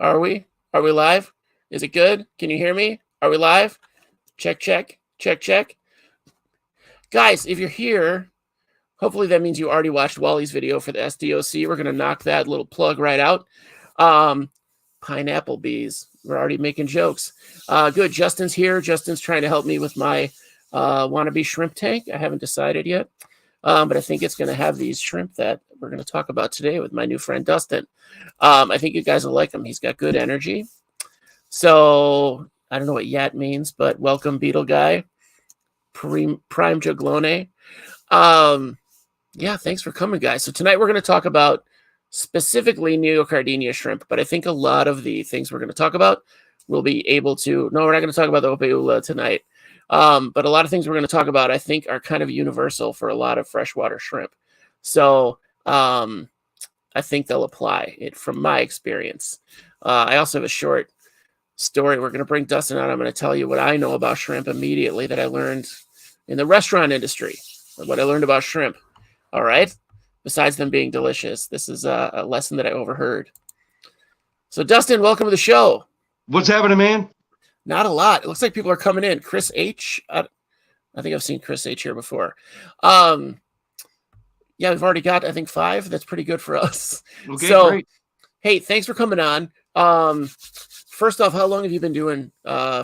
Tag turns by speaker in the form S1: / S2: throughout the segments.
S1: Are we? Are we live? Is it good? Can you hear me? Are we live? Check, check, check, check. Guys, if you're here, hopefully that means you already watched Wally's video for the SDOC. We're going to knock that little plug right out. Pineapple bees. We're already making jokes. Good. Justin's here. Justin's trying to help me with my wannabe shrimp tank. I haven't decided yet. But I think it's going to have these shrimp that we're going to talk about today with my new friend, Dustin. I think you guys will like him. He's got good energy. So I don't know what yat means, but welcome, Beetle Guy. Prime Juglone. Yeah, thanks for coming, guys. So tonight we're going to talk about specifically Neocardinia shrimp, but I think a lot of the things we're going to talk about we'll be able to... No, we're not going to talk about the Opeula tonight. But a lot of things we're going to talk about, I think, are kind of universal for a lot of freshwater shrimp. So I think they'll apply it from my experience. I also have a short story. We're going to bring Dustin on. I'm going to tell you what I know about shrimp immediately that I learned in the restaurant industry, what I learned about shrimp. All right. Besides them being delicious, this is a lesson that I overheard. So, Dustin, welcome to the show.
S2: What's happening, man?
S1: Not a lot. It looks like people are coming in. Chris H. I think I've seen Chris H. here before. Yeah, we've already got, I think, 5. That's pretty good for us.
S2: Okay,
S1: so,
S2: great.
S1: Hey, thanks for coming on. First off, how long have you been doing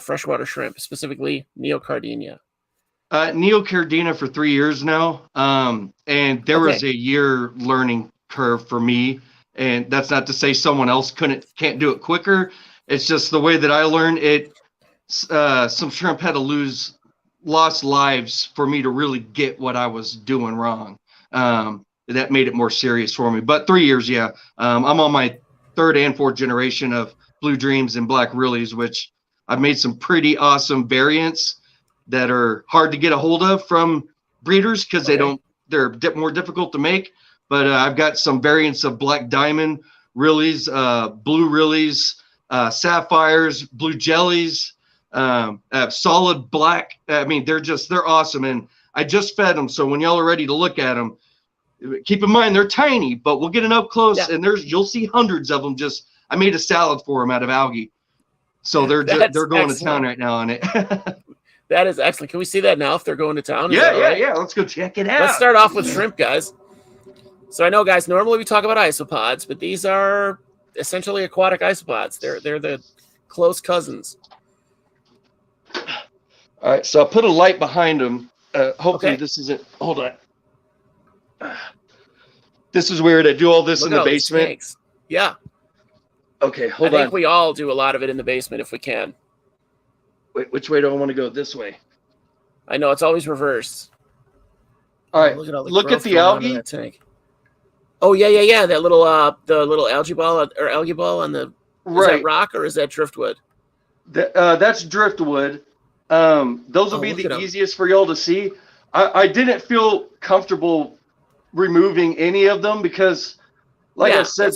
S1: freshwater shrimp, specifically Neocardinia?
S2: Neocardinia for 3 years now. And there was a year learning curve for me. And that's not to say someone else can't do it quicker. It's just the way that I learned it. Some shrimp had to lost lives for me to really get what I was doing wrong. That made it more serious for me. But 3 years, yeah. I'm on my 3rd and 4th generation of Blue Dreams and Black Rillies, which I've made some pretty awesome variants that are hard to get a hold of from breeders because they're more difficult to make. But I've got some variants of Black Diamond Rillies, Blue Rillies, sapphires, blue jellies, solid black. I mean, they're awesome. And I just fed them. So when y'all are ready to look at them, keep in mind they're tiny, but we'll get an up close and you'll see hundreds of them. I made a salad for them out of algae. So they're going to town right now on it.
S1: That is excellent. Can we see that now if they're going to town?
S2: Yeah. Let's go check it out.
S1: Let's start off with shrimp, guys. So I know, guys, normally we talk about isopods, but these are essentially aquatic isopods. They're the close cousins.
S2: All right, so I'll put a light behind them. Hopefully this isn't. Hold on. This is weird. I do all this in the basement.
S1: Yeah.
S2: Okay, hold on.
S1: I think we all do a lot of it in the basement if we can.
S2: Wait, which way do I want to go? This way.
S1: I know it's always reversed.
S2: All right. Look at the algae.
S1: Oh yeah. That little the little algae ball on the is that rock or is that driftwood?
S2: That's driftwood. Those will be the easiest for y'all to see. I didn't feel comfortable removing any of them because, like I said,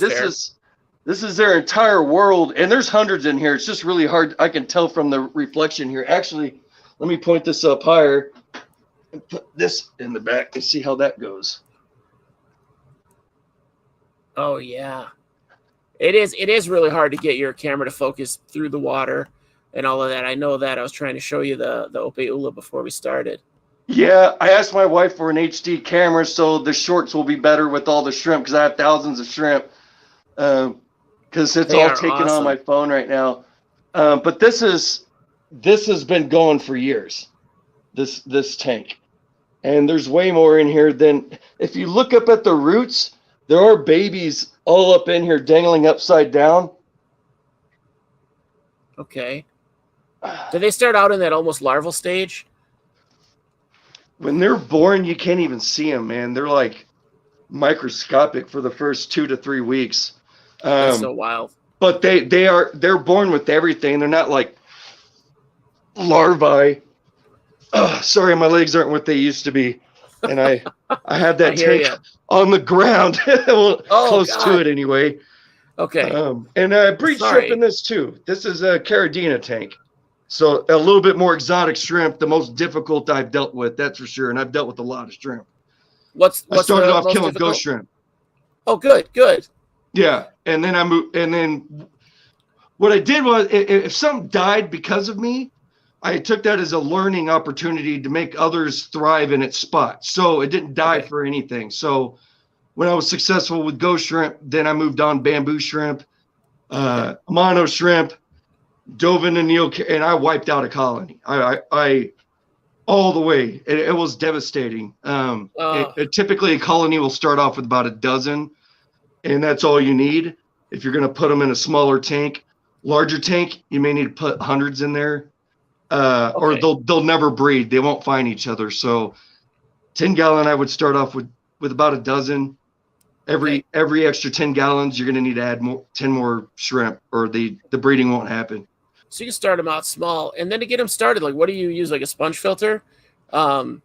S2: this is their entire world, and there's hundreds in here. It's just really hard. I can tell from the reflection here. Actually, let me point this up higher and put this in the back and see how that goes.
S1: Oh yeah, it is really hard to get your camera to focus through the water and all of that. I know that. I was trying to show you the Opeula before we started.
S2: Yeah, I asked my wife for an HD camera so the shorts will be better with all the shrimp because I have thousands of shrimp because it's all taken on my phone right now. But this has been going for years, this tank. And there's way more in here than if you look up at the roots. There are babies all up in here dangling upside down.
S1: Okay. Do they start out in that almost larval stage?
S2: When they're born, you can't even see them, man. They're like microscopic for the first 2 to 3 weeks.
S1: That's so wild.
S2: But they're born with everything. They're not like larvae. Oh, sorry, my legs aren't what they used to be. And I have that tank on the ground, close to it anyway.
S1: Okay.
S2: And I breed shrimp in this too. This is a Caridina tank. So a little bit more exotic shrimp, the most difficult I've dealt with, that's for sure. And I've dealt with a lot of shrimp. I started off killing ghost shrimp.
S1: Oh, good.
S2: Yeah. And then I moved, and then what I did was, if something died because of me, I took that as a learning opportunity to make others thrive in its spot. So it didn't die for anything. So when I was successful with ghost shrimp, then I moved on bamboo shrimp, mono shrimp, dove into and I wiped out a colony. I all the way. It was devastating. Typically a colony will start off with about a dozen, and that's all you need. If you're going to put them in a smaller tank, larger tank, you may need to put hundreds in there. Or they'll never breed. They won't find each other. So 10-gallon, I would start off with about a dozen. Every extra 10 gallons, you're going to need to add 10 more shrimp, or the breeding won't happen.
S1: So you can start them out small, and then to get them started, like, what do you use, like a sponge filter?
S2: No,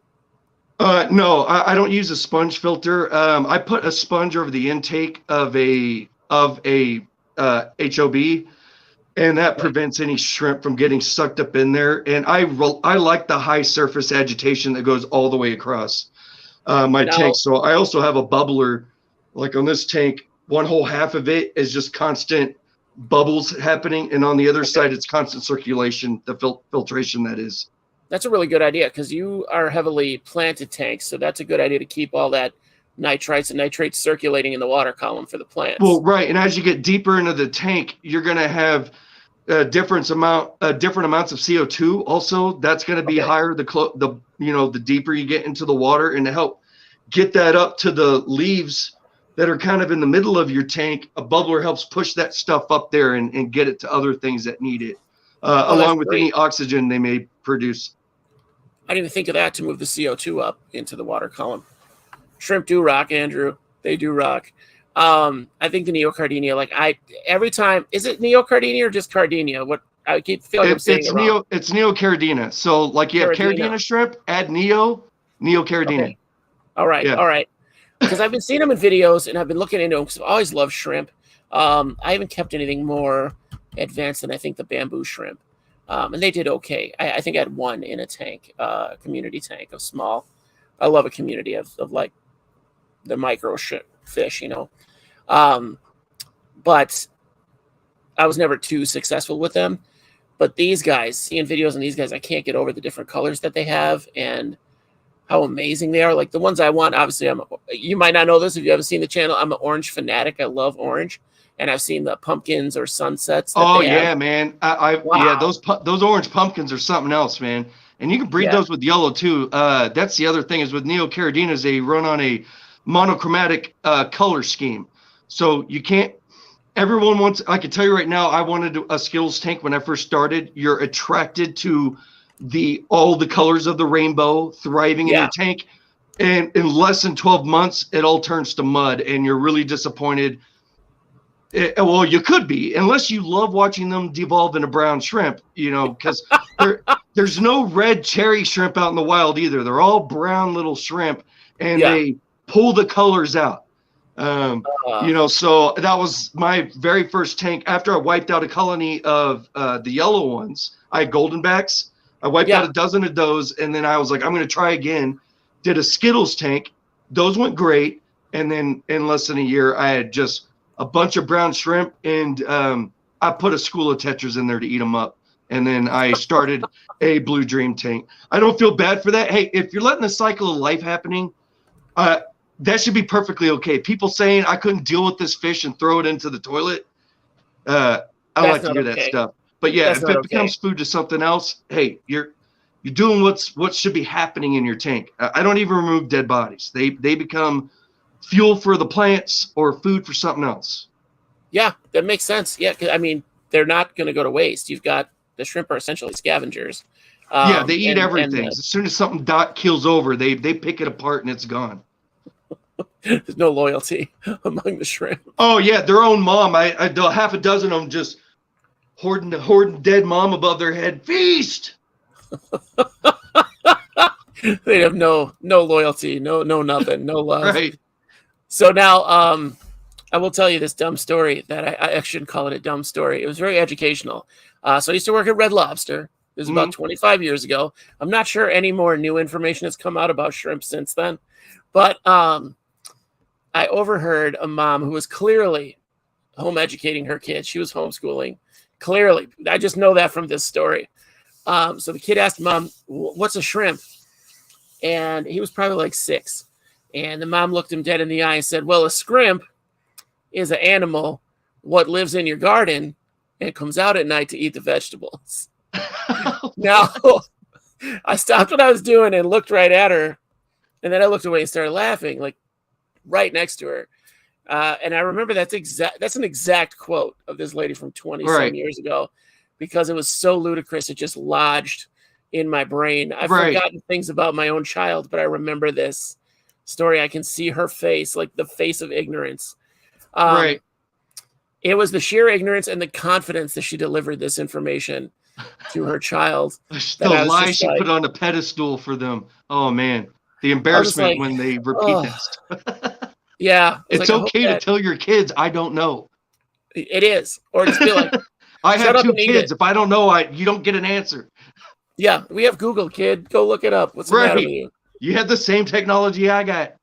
S2: I don't use a sponge filter. I put a sponge over the intake of a HOB, and that prevents any shrimp from getting sucked up in there. And I like the high surface agitation that goes all the way across my tank. So I also have a bubbler, like on this tank, one whole half of it is just constant bubbles happening, and on the other side it's constant circulation, the filtration that is.
S1: That's a really good idea, because you are heavily planted tanks, so that's a good idea to keep all that nitrites and nitrates circulating in the water column for the plants.
S2: Well, right, and as you get deeper into the tank, you're going to have different amounts of CO2 also. That's going to be higher the deeper you get into the water, and to help get that up to the leaves that are kind of in the middle of your tank, a bubbler helps push that stuff up there and get it to other things that need it, along with any oxygen they may produce.
S1: I didn't even think of that, to move the CO2 up into the water column. Shrimp do rock, Andrew. They do rock. I think the Neocardinia, every time, is it Neocardinia or just Cardinia? What I keep feeling I'm saying
S2: it's Neocardinia. So like you have Cardina shrimp, add Neocardinia.
S1: Okay. All right. Yeah. All right. Because I've been seeing them in videos, and I've been looking into them because I've always loved shrimp. I haven't kept anything more advanced than I think the bamboo shrimp. And they did okay. I think I had one in a tank, community tank of small. I love a community of like the micro fish, but I was never too successful with them. But these guys, seeing videos on these guys, I can't get over the different colors that they have and how amazing they are. Like the ones I want, obviously, you might not know this if you haven't seen the channel. I'm an orange fanatic. I love orange. And I've seen the pumpkins or sunsets.
S2: Man. Yeah, those orange pumpkins are something else, man. And you can breed those with yellow too. That's the other thing is with Neocardinas, they run on a monochromatic color scheme. So you can't, everyone wants, I can tell you right now, I wanted a Skittles tank when I first started. You're attracted to all the colors of the rainbow thriving in your tank. And in less than 12 months, it all turns to mud and you're really disappointed. Well, you could be, unless you love watching them devolve into brown shrimp, because there's no red cherry shrimp out in the wild either. They're all brown little shrimp, and they pull the colors out. So that was my very first tank. After I wiped out a colony of the yellow ones, I had goldenbacks. I wiped out a dozen of those, and then I was like, I'm going to try again. Did a Skittles tank. Those went great, and then in less than a year, I had just a bunch of brown shrimp, and I put a school of tetras in there to eat them up. And then I started a Blue Dream tank. I don't feel bad for that. Hey, if you're letting the cycle of life happening, that should be perfectly okay. People saying I couldn't deal with this fish and throw it into the toilet, I don't like to hear that stuff. But yeah, if it becomes food to something else, hey, you're doing what should be happening in your tank. I don't even remove dead bodies. They become fuel for the plants or food for something else.
S1: Yeah, that makes sense. Yeah, I mean, they're not going to go to waste. You've got the shrimp are essentially scavengers.
S2: They eat everything. As soon as something kills over, they pick it apart and it's gone.
S1: There's no loyalty among the shrimp.
S2: Oh yeah, their own mom. I half a dozen of them just hoarding dead mom above their head. Feast.
S1: They have no loyalty, no nothing, no love.
S2: Right.
S1: So now, I will tell you this dumb story that I shouldn't call it a dumb story. It was very educational. So I used to work at Red Lobster. This is about 25 years ago. I'm not sure any more new information has come out about shrimp since then. But I overheard a mom who was clearly home educating her kids. She was homeschooling. Clearly, I just know that from this story. So the kid asked Mom, "What's a shrimp?" And he was probably like 6. And the mom looked him dead in the eye and said, "Well, a scrimp is an animal what lives in your garden and comes out at night to eat the vegetables." Now, I stopped what I was doing and looked right at her. And then I looked away and started laughing, like right next to her. And I remember that's an exact quote of this lady from 20-some years ago, because it was so ludicrous. It just lodged in my brain. I've forgotten things about my own child, but I remember this story. I can see her face, like the face of ignorance. It was the sheer ignorance and the confidence that she delivered this information to her child.
S2: The lie she put on a pedestal for them. Oh, man. The embarrassment when they repeat this.
S1: Yeah.
S2: It's okay to tell your kids, I don't know.
S1: It is. Or just be like,
S2: I have 2 kids. If I don't know, you don't get an answer.
S1: Yeah, we have Google, kid. Go look it up. What's the matter with you?
S2: You have the same technology I got.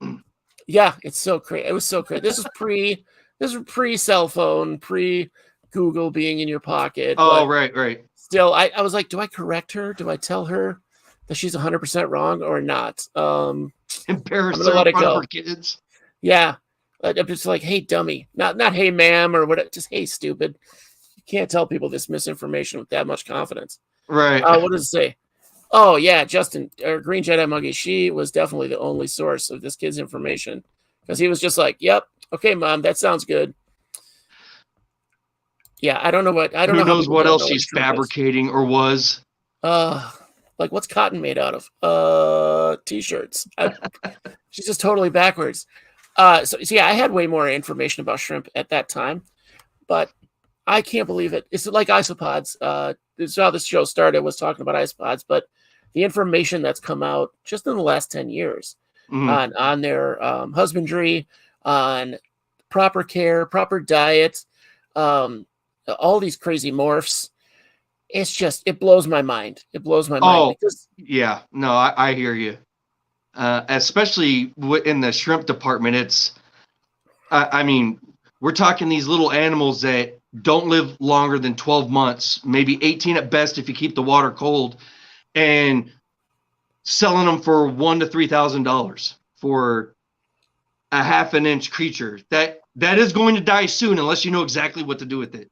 S1: Yeah, it's so crazy. It was so crazy. This is pre cell phone, pre Google being in your pocket.
S2: Oh, right.
S1: Still, I was like, do I correct her? Do I tell her that she's 100% wrong or not?
S2: Embarrass her in front of her kids.
S1: Yeah, I'm just like, hey, dummy, not hey, ma'am, or what? Just hey, stupid. You can't tell people this misinformation with that much confidence.
S2: Right.
S1: What does it say? Oh, yeah, Justin, or Green Jedi Muggy, she was definitely the only source of this kid's information, because he was just like, yep, okay, Mom, that sounds good. Yeah, I don't know what. I don't know.
S2: Who knows what else she's fabricating or was?
S1: Like, what's cotton made out of? T-shirts. She's just totally backwards. So yeah, I had way more information about shrimp at that time, but I can't believe it. It's like isopods. This is how this show started, was talking about isopods, but the information that's come out just in the last 10 years on their husbandry, on proper care, proper diet, all these crazy morphs. It's just, it blows my mind. It blows my mind.
S2: Yeah. No, I hear you. Especially in the shrimp department, it's, I mean, we're talking these little animals that don't live longer than 12 months, maybe 18 at best if you keep the water cold, and selling them for $1,000 to $3,000 for a half an inch creature that is going to die soon unless you know exactly what to do with it.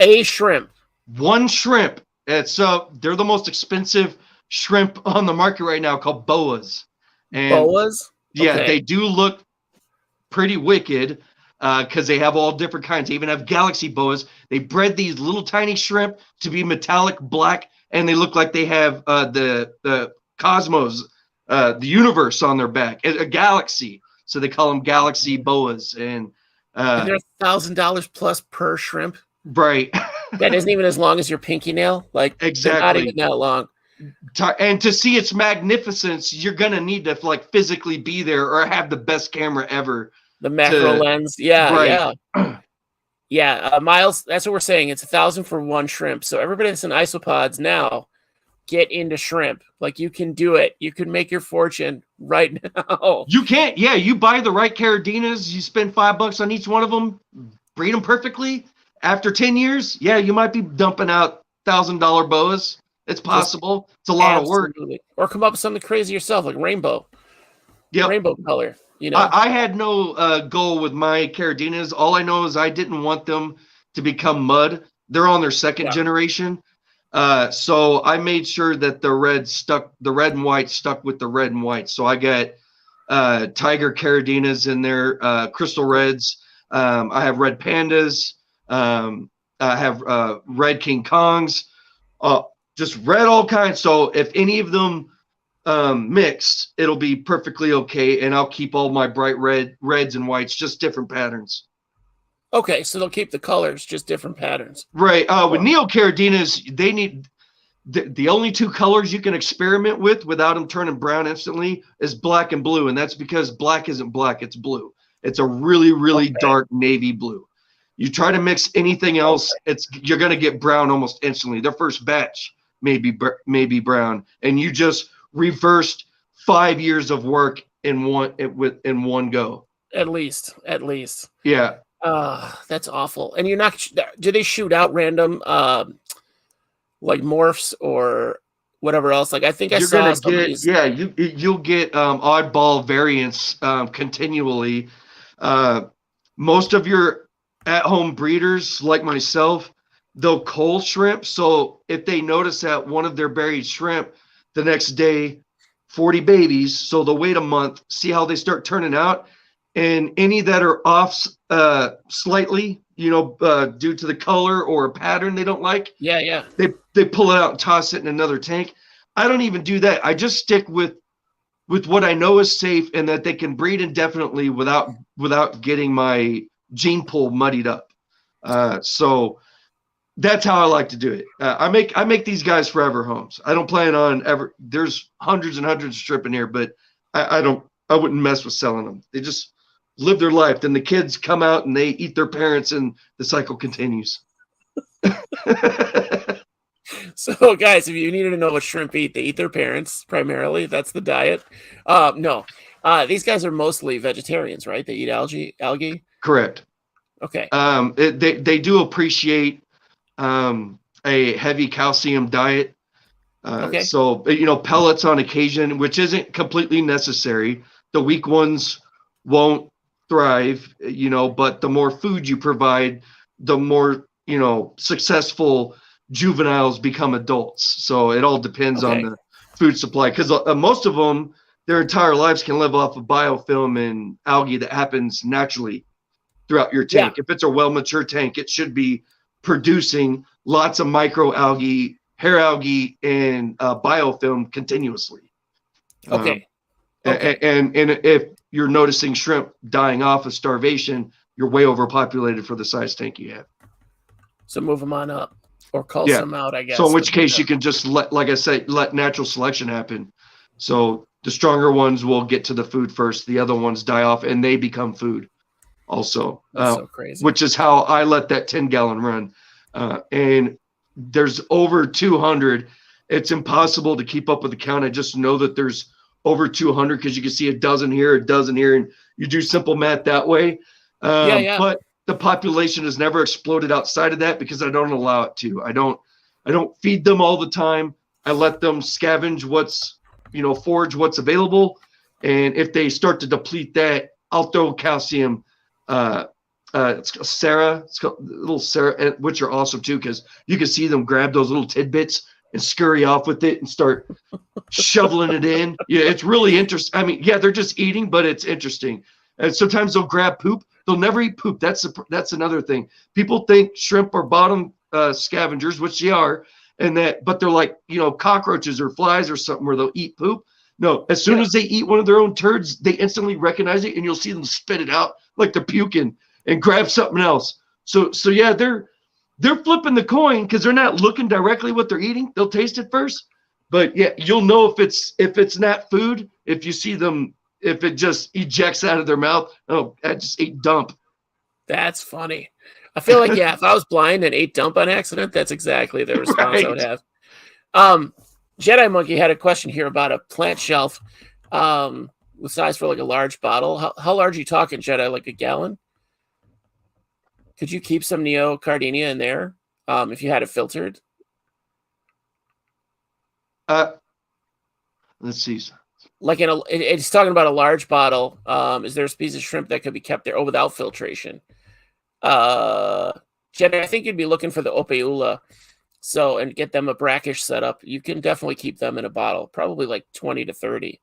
S1: A shrimp.
S2: One shrimp. It's they're the most expensive shrimp on the market right now, called boas. And
S1: boas?
S2: Yeah, they do look pretty wicked because they have all different kinds. They even have galaxy boas. They bred these little tiny shrimp to be metallic black, and they look like they have the cosmos, the universe on their back, a galaxy. So they call them galaxy boas. And
S1: they're $1,000 plus per shrimp.
S2: Right.
S1: That isn't even as long as your pinky nail. Like,
S2: exactly.
S1: Not even that long.
S2: And to see its magnificence, you're gonna need to like physically be there or have the best camera ever.
S1: The macro lens. Yeah, yeah. Miles, that's what we're saying. It's $1,000 for one shrimp. So everybody that's in isopods now, get into shrimp. Like, you can do it. You can make your fortune right now.
S2: You can't. Yeah, you buy the right Cardinas, you spend $5 on each one of them, breed them perfectly. After 10 years, yeah, you might be dumping out $1,000 boas. It's possible. It's a lot of work.
S1: Or come up with something crazy yourself, like rainbow. Yeah, rainbow color. You know,
S2: I had no goal with my Cardinas. All I know is I didn't want them to become mud. They're on their second generation. So I made sure that the red and white stuck with the red and white. So I got tiger Cardinas in there, crystal reds. I have red pandas. I have red King Kongs, just red all kinds. So if any of them mix, it'll be perfectly okay. And I'll keep all my bright reds and whites, just different patterns.
S1: Okay, so they'll keep the colors, just different patterns.
S2: Right. With Neocardinas, they need the only 2 colors you can experiment with without them turning brown instantly is black and blue. And that's because black isn't black, it's blue. It's a really, really dark navy blue. You try to mix anything else, you're going to get brown almost instantly. Their first batch may be brown, and you just reversed 5 years of work in one go.
S1: At least.
S2: Yeah.
S1: That's awful. And you're not. Do they shoot out random like morphs or whatever else? Like I think I
S2: You're
S1: saw
S2: gonna get,
S1: somebody's.
S2: yeah, you'll get oddball variants continually. Uh, Most of your at-home breeders, like myself, they'll cull shrimp. So if they notice that one of their buried shrimp the next day, 40 babies, so they'll wait a month, see how they start turning out, and any that are off slightly, due to the color or a pattern they don't like,
S1: Yeah, yeah.
S2: they pull it out and toss it in another tank. I don't even do that. I just stick with what I know is safe and that they can breed indefinitely without getting my gene pool muddied up. So that's how I like to do it. I make these guys forever homes. I don't plan on ever. There's hundreds and hundreds of strip in here, but I wouldn't mess with selling them. They just live their life. Then the kids come out and they eat their parents, and the cycle continues.
S1: So, guys, if you needed to know what shrimp eat, they eat their parents primarily. That's the diet. No, these guys are mostly vegetarians, right? They eat algae.
S2: Correct.
S1: Okay.
S2: They do appreciate a heavy calcium diet.
S1: Okay.
S2: So, pellets on occasion, which isn't completely necessary. The weak ones won't thrive, but the more food you provide, the more, successful juveniles become adults. So it all depends on the food supply, because most of them, their entire lives can live off of biofilm and algae that happens naturally throughout your tank.
S1: Yeah.
S2: If it's a well-mature tank, it should be producing lots of microalgae, hair algae, and biofilm continuously.
S1: Okay.
S2: And if you're noticing shrimp dying off of starvation, you're way overpopulated for the size tank you have.
S1: So move them on up, or cull some out, I guess.
S2: So in which case you can just like I say, let natural selection happen. So the stronger ones will get to the food first. The other ones die off and they become food also.
S1: That's so crazy.
S2: Which is how I let that 10-gallon run. And there's over 200. It's impossible to keep up with the count. I just know that there's over 200 because you can see a dozen here, and you do simple math that way.
S1: Yeah.
S2: But the population has never exploded outside of that because I don't allow it to. I don't feed them all the time. I let them scavenge forage what's available. And if they start to deplete that, I'll throw calcium. It's Sarah, it's called little Sarah, which are awesome too, because you can see them grab those little tidbits and scurry off with it and start shoveling it in. Yeah, it's really interesting. I mean, yeah, they're just eating, but it's interesting. And sometimes they'll grab poop. They'll never eat poop. That's another thing. People think shrimp are bottom scavengers, which they are, but they're like, cockroaches or flies or something where they'll eat poop. No, as soon as they eat one of their own turds, they instantly recognize it, and you'll see them spit it out like they're puking and grab something else. So yeah, they're flipping the coin because they're not looking directly what they're eating. They'll taste it first, but yeah, you'll know if it's not food if you see them, if it just ejects out of their mouth. Oh, I just ate dump.
S1: That's funny. I feel like, yeah, if I was blind and ate dump on accident, that's exactly the response I would have. Jedi Monkey had a question here about a plant shelf with size for like a large bottle. How large are you talking, Jedi? Like a gallon? Could you keep some Neocardinia in there if you had it filtered?
S2: Let's see.
S1: Like it's talking about a large bottle. Is there a species of shrimp that could be kept there without filtration? Jedi, I think you'd be looking for the Opeula. So, and get them a brackish setup. You can definitely keep them in a bottle, probably like 20 to 30.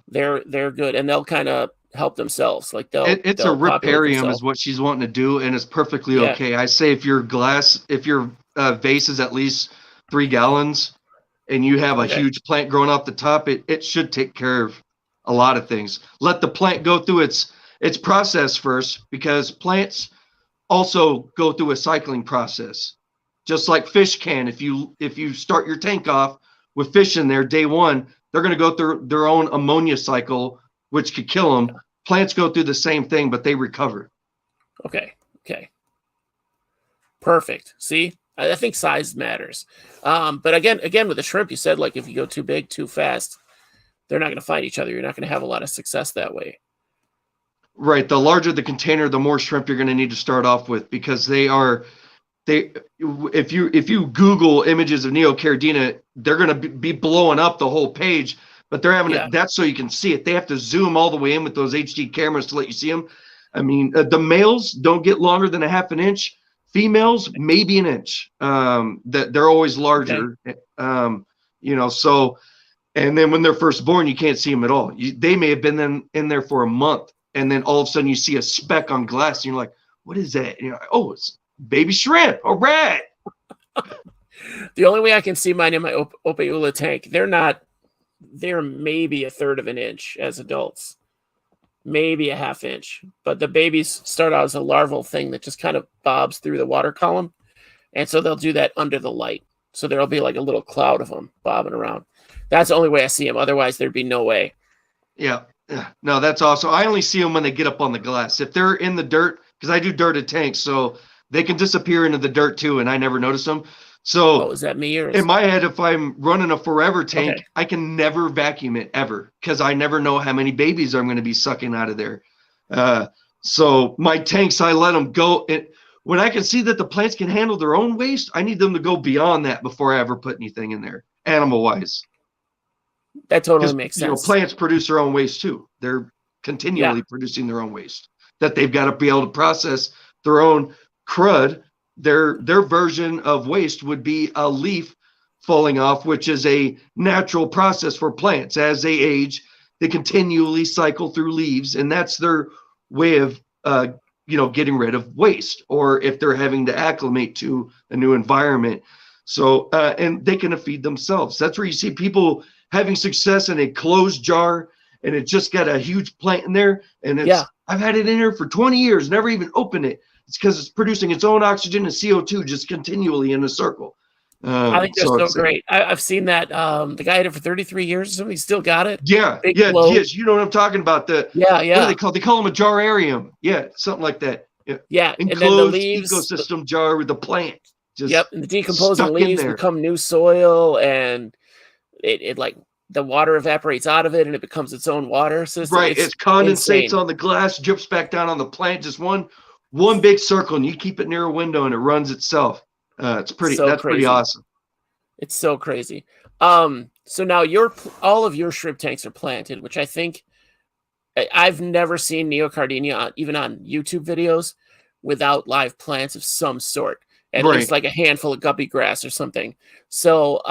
S1: They're good, and they'll kind of help themselves. Like
S2: it's a riparium is what she's wanting to do, and it's perfectly okay. I say if your vase is at least 3 gallons, and you have a huge plant growing off the top, it should take care of a lot of things. Let the plant go through its process first, because plants also go through a cycling process. Just like fish can, if you start your tank off with fish in there day one, they're going to go through their own ammonia cycle, which could kill them. Plants go through the same thing, but they recover.
S1: Okay. Perfect. See, I think size matters. But again, with the shrimp, you said like if you go too big, too fast, they're not going to find each other. You're not going to have a lot of success that way.
S2: Right. The larger the container, the more shrimp you're going to need to start off with, because if you Google images of Neocardinia, they're going to be blowing up the whole page, but they're having
S1: Yeah.
S2: that's so you can see it. They have to zoom all the way in with those HD cameras to let you see them. I mean, the males don't get longer than a half an inch. Females, maybe an inch. That they're always larger. Okay. So, and then when they're first born, you can't see them at all. They may have been in there for a month, and then all of a sudden you see a speck on glass, and you're like, what is that? And you're like, oh, it's baby shrimp. All right.
S1: The only way I can see mine in my Ophiulia tank, they're maybe a third of an inch as adults, maybe a half inch. But the babies start out as a larval thing that just kind of bobs through the water column. And so they'll do that under the light. So there'll be like a little cloud of them bobbing around. That's the only way I see them. Otherwise, there'd be no way.
S2: Yeah. No, that's awesome. I only see them when they get up on the glass. If they're in the dirt, because I do dirted tanks, so they can disappear into the dirt too, and I never notice them. So
S1: is that me? Or
S2: in my head, if I'm running a forever tank, okay, I can never vacuum it ever, because I never know how many babies I'm going to be sucking out of there. So my tanks, I let them go. When I can see that the plants can handle their own waste, I need them to go beyond that before I ever put anything in there, animal-wise.
S1: That totally makes sense.
S2: Plants produce their own waste too. They're continually producing their own waste that they've got to be able to process their own crud. Their version of waste would be a leaf falling off, which is a natural process for plants. As they age, they continually cycle through leaves, and that's their way of getting rid of waste, or if they're having to acclimate to a new environment. So and they can feed themselves. That's where you see people having success in a closed jar, and it just got a huge plant in there, and I've had it in here for 20 years, never even opened it. It's because it's producing its own oxygen and CO2 just continually in a circle.
S1: I think they're so great. I've seen that. The guy had it for 33 years or something. He still got it.
S2: Yeah. Yes. You know what I'm talking about. What do they call? They call them a jararium. Yeah. Something like that.
S1: Yeah.
S2: Enclosed
S1: and then the leaves,
S2: ecosystem jar with the plant.
S1: And the decomposing leaves become new soil, and it like the water evaporates out of it, and it becomes its own water system.
S2: Right. It condensates on the glass, drips back down on the plant. Just one big circle, and you keep it near a window, and it runs itself. That's pretty awesome.
S1: It's so crazy. So now all of your shrimp tanks are planted, which I think I've never seen Neocardinia even on YouTube videos without live plants of some sort, at least like a handful of guppy grass or something. So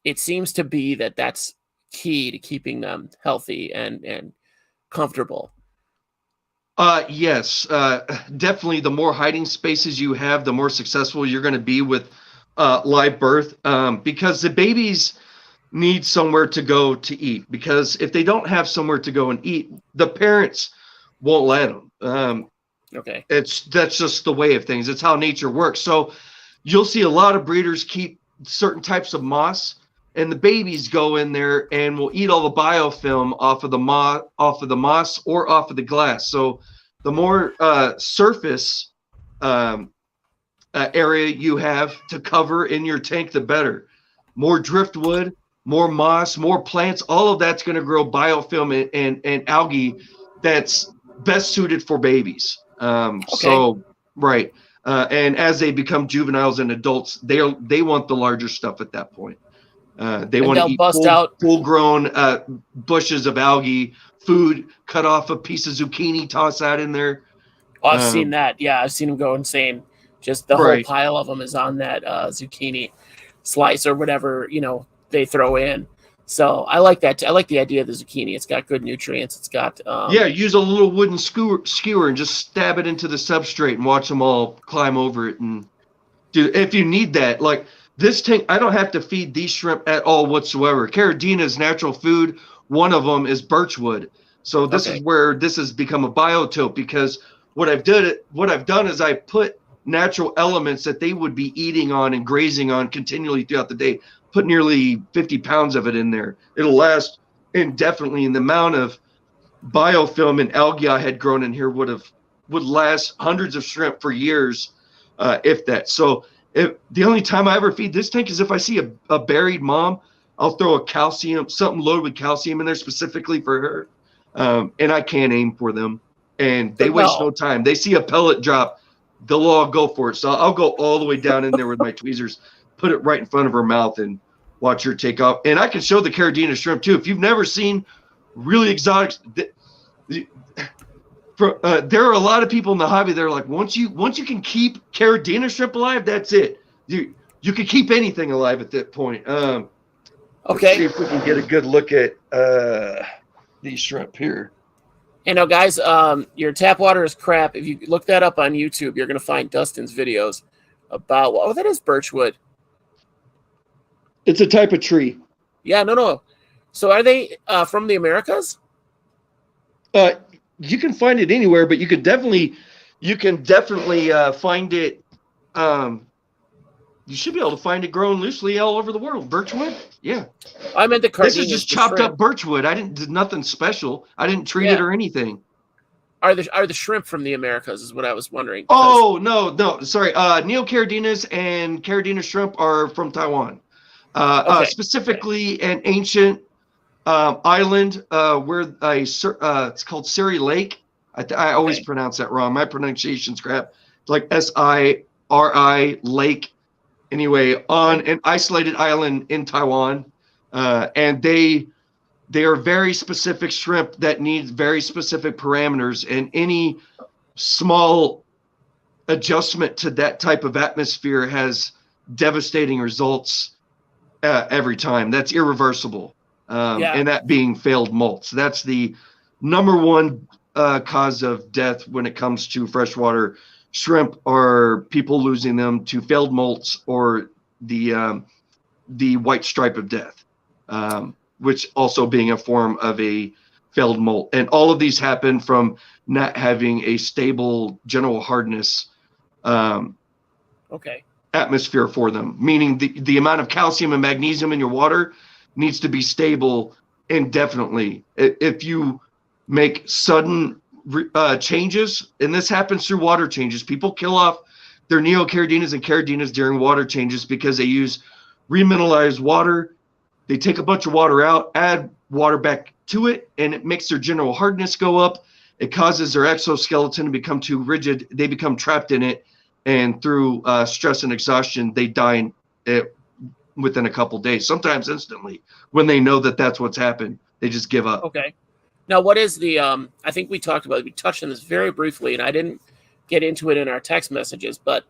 S1: it seems to be that's key to keeping them healthy and comfortable.
S2: Yes, definitely. The more hiding spaces you have, the more successful you're going to be with live birth, because the babies need somewhere to go to eat. Because if they don't have somewhere to go and eat, the parents won't let them.
S1: Okay,
S2: that's just the way of things. It's how nature works. So you'll see a lot of breeders keep certain types of moss, and the babies go in there and will eat all the biofilm off of the moss or off of the glass. So the more surface area you have to cover in your tank, the better. More driftwood, more moss, more plants, all of that's going to grow biofilm and algae that's best suited for babies. So, right. And as they become juveniles and adults, they want the larger stuff at that point. They want to eat full-grown bushes of algae, food, cut off a piece of zucchini, toss that in there.
S1: Oh, I've seen that. Yeah, I've seen them go insane. Just the whole pile of them is on that zucchini slice or whatever they throw in. So I like that. I like the idea of the zucchini. It's got good nutrients. It's got
S2: use a little wooden skewer and just stab it into the substrate and watch them all climb over it. And if you need that, like this tank, I don't have to feed these shrimp at all whatsoever. Caridina's natural food, one of them is birchwood. So this is where this has become a biotope, because what I've done is I put natural elements that they would be eating on and grazing on continually throughout the day. Put nearly 50 pounds of it in there. It'll last indefinitely. And the amount of biofilm and algae I had grown in here would last hundreds of shrimp for years, if that. So the only time I ever feed this tank is if I see a buried mom, I'll throw something loaded with calcium in there specifically for her. And I can't aim for them. and they waste no time. They see a pellet drop, they'll all go for it. So I'll go all the way down in there with my tweezers, put it right in front of her mouth, and watch her take off. And I can show the Caridina shrimp too. If you've never seen really exotic, there are a lot of people in the hobby that are like, once you can keep Caridina shrimp alive, that's it. You can keep anything alive at that point.
S1: Okay.
S2: Let's see if we can get a good look at these shrimp here.
S1: You know, guys, your tap water is crap. If you look that up on YouTube, you're going to find Dustin's videos about, oh, that is birchwood.
S2: It's a type of tree.
S1: Yeah, no. So are they from the Americas?
S2: You can find it anywhere, but you can definitely find it. You should be able to find it growing loosely all over the world. Birchwood, yeah.
S1: I meant the Cardinias.
S2: This is just chopped up birchwood. I did nothing special. I didn't treat it or anything.
S1: Are the shrimp from the Americas? Is what I was wondering.
S2: Oh no, sorry. Neocardinas and Caridina shrimp are from Taiwan. Specifically an ancient island where it's called Siri Lake. I always pronounce that wrong. My pronunciation's crap. It's like Siri Lake. Anyway, on an isolated island in Taiwan, and they are very specific shrimp that need very specific parameters, and any small adjustment to that type of atmosphere has devastating results every time. That's irreversible, and that being failed molts. That's the number one cause of death when it comes to freshwater shrimp, are people losing them to failed molts or the white stripe of death, which also being a form of a failed molt. And all of these happen from not having a stable general hardness atmosphere for them, meaning the amount of calcium and magnesium in your water needs to be stable indefinitely. If you make sudden changes, and this happens through water changes, people kill off their Neocardinas and Caridinas during water changes because they use remineralized water. They take a bunch of water out, add water back to it, and it makes their general hardness go up. It causes their exoskeleton to become too rigid. They become trapped in it, and through stress and exhaustion, they die within a couple days, sometimes instantly. When they know that that's what's happened, they just give up.
S1: Okay. Now, what is the, I think we touched on this very briefly, and I didn't get into it in our text messages, but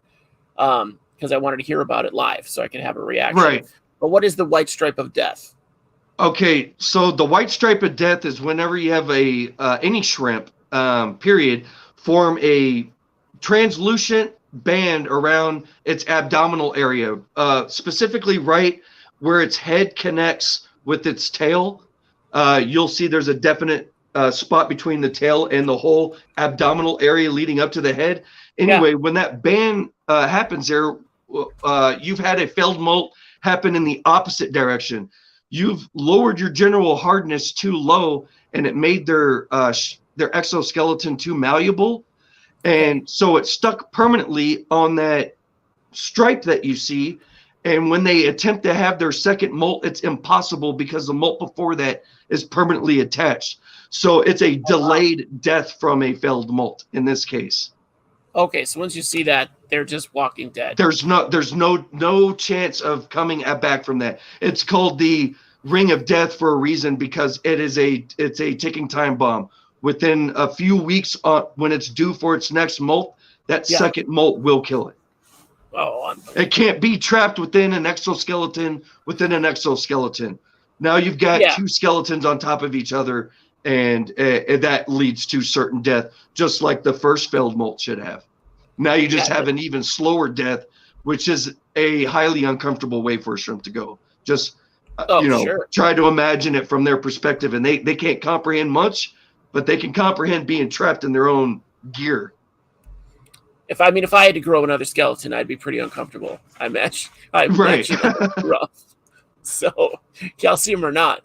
S1: because I wanted to hear about it live so I could have a reaction.
S2: Right.
S1: But what is the white stripe of death?
S2: Okay, so the white stripe of death is whenever you have any shrimp, period, form a translucent band around its abdominal area, specifically right where its head connects with its tail. You'll see there's a definite spot between the tail and the whole abdominal area leading up to the head. Anyway, when that band happens there, you've had a failed molt happen in the opposite direction. You've lowered your general hardness too low, and it made their exoskeleton too malleable. And so it's stuck permanently on that stripe that you see. And when they attempt to have their second molt, it's impossible because the molt before that is permanently attached. So it's a delayed death from a failed molt in this case.
S1: Okay, so once you see that, they're just walking dead.
S2: There's no chance of coming back from that. It's called the ring of death for a reason, because it's a ticking time bomb. Within a few weeks, when it's due for its next molt, that second molt will kill it.
S1: Oh,
S2: it can't be trapped within an exoskeleton within an exoskeleton. Now you've got two skeletons on top of each other, and that leads to certain death, just like the first failed molt should have. Now you just have an even slower death, which is a highly uncomfortable way for a shrimp to go. Just try to imagine it from their perspective, and they can't comprehend much, but they can comprehend being trapped in their own gear.
S1: If I had to grow another skeleton, I'd be pretty uncomfortable. I imagine rough. So calcium or not.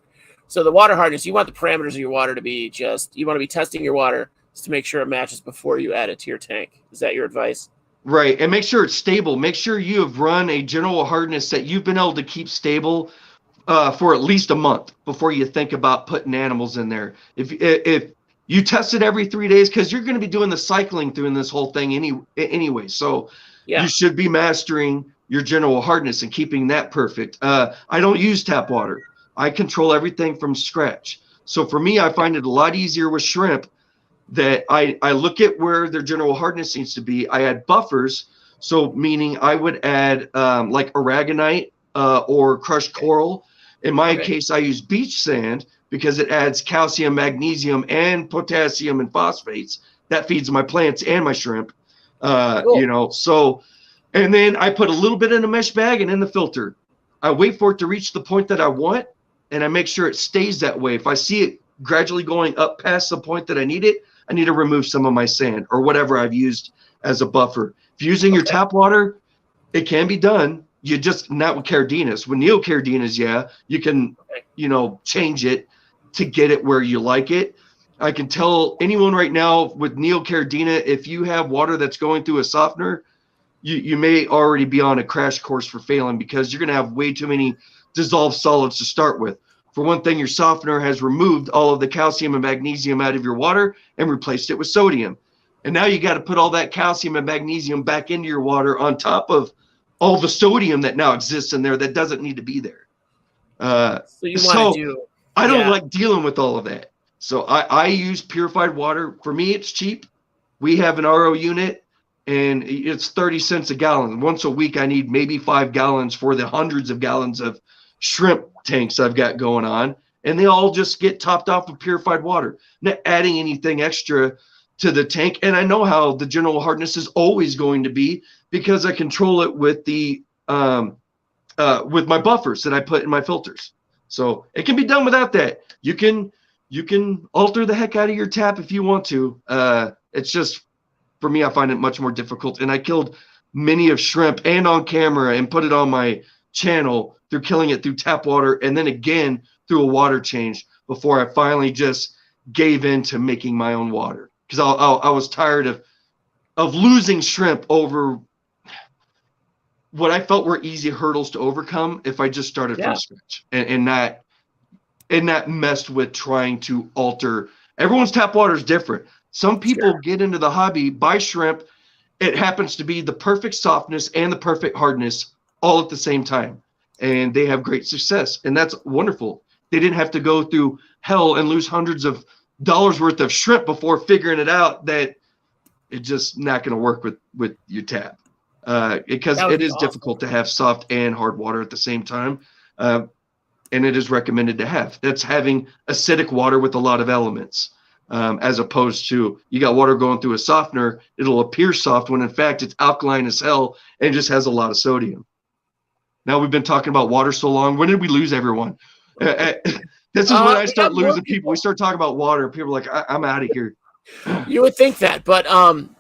S1: So the water hardness, you want the parameters of your water to be you want to be testing your water just to make sure it matches before you add it to your tank. Is that your advice? Right.
S2: And make sure it's stable. Make sure you have run a general hardness that you've been able to keep stable for at least a month before you think about putting animals in there. If You test it every 3 days because you're going to be doing the cycling through in this whole thing anyway. So you should be mastering your general hardness and keeping that perfect. I don't use tap water. I control everything from scratch. So for me, I find it a lot easier with shrimp that I look at where their general hardness needs to be. I add buffers. So meaning I would add like aragonite or crushed coral. In my case, I use beach sand because it adds calcium, magnesium, and potassium and phosphates. That feeds my plants and my shrimp. Cool. So, and then I put a little bit in a mesh bag and in the filter. I wait for it to reach the point that I want, and I make sure it stays that way. If I see it gradually going up past the point that I need it, I need to remove some of my sand or whatever I've used as a buffer. If you're using your tap water, it can be done. You just not with Cardinas. With Neocardinas, you can, change it to get it where you like it. I can tell anyone right now with Neocardina, if you have water that's going through a softener, you may already be on a crash course for failing because you're going to have way too many dissolved solids to start with. For one thing, your softener has removed all of the calcium and magnesium out of your water and replaced it with sodium. And now you got to put all that calcium and magnesium back into your water on top of all the sodium that now exists in there that doesn't need to be there. I don't like dealing with all of that. So I use purified water. For me, it's cheap. We have an RO unit, and it's 30 cents a gallon. Once a week, I need maybe 5 gallons for the hundreds of gallons of shrimp tanks I've got going on. And they all just get topped off with purified water, not adding anything extra to the tank. And I know how the general hardness is always going to be because I control it with the with my buffers that I put in my filters. So it can be done without that. You can alter the heck out of your tap if you want to. It's just, for me, I find it much more difficult. And I killed many of shrimp and on camera and put it on my channel through killing it through tap water and then again through a water change before I finally just gave in to making my own water. Because I was tired of losing shrimp over what I felt were easy hurdles to overcome if I just started from scratch and not messed with trying to alter. Everyone's tap water is different. Some people get into the hobby, buy shrimp. It happens to be the perfect softness and the perfect hardness all at the same time. And they have great success. And that's wonderful. They didn't have to go through hell and lose hundreds of dollars worth of shrimp before figuring it out that it's just not going to work with your tap. Because it is difficult to have soft and hard water at the same time. And it is recommended to have. That's having acidic water with a lot of elements, as opposed to you got water going through a softener. It'll appear soft when in fact it's alkaline as hell and just has a lot of sodium. Now we've been talking about water so long. When did we lose everyone? This is when I start losing people. We start talking about water. People are like, I'm out of here.
S1: You would think that, but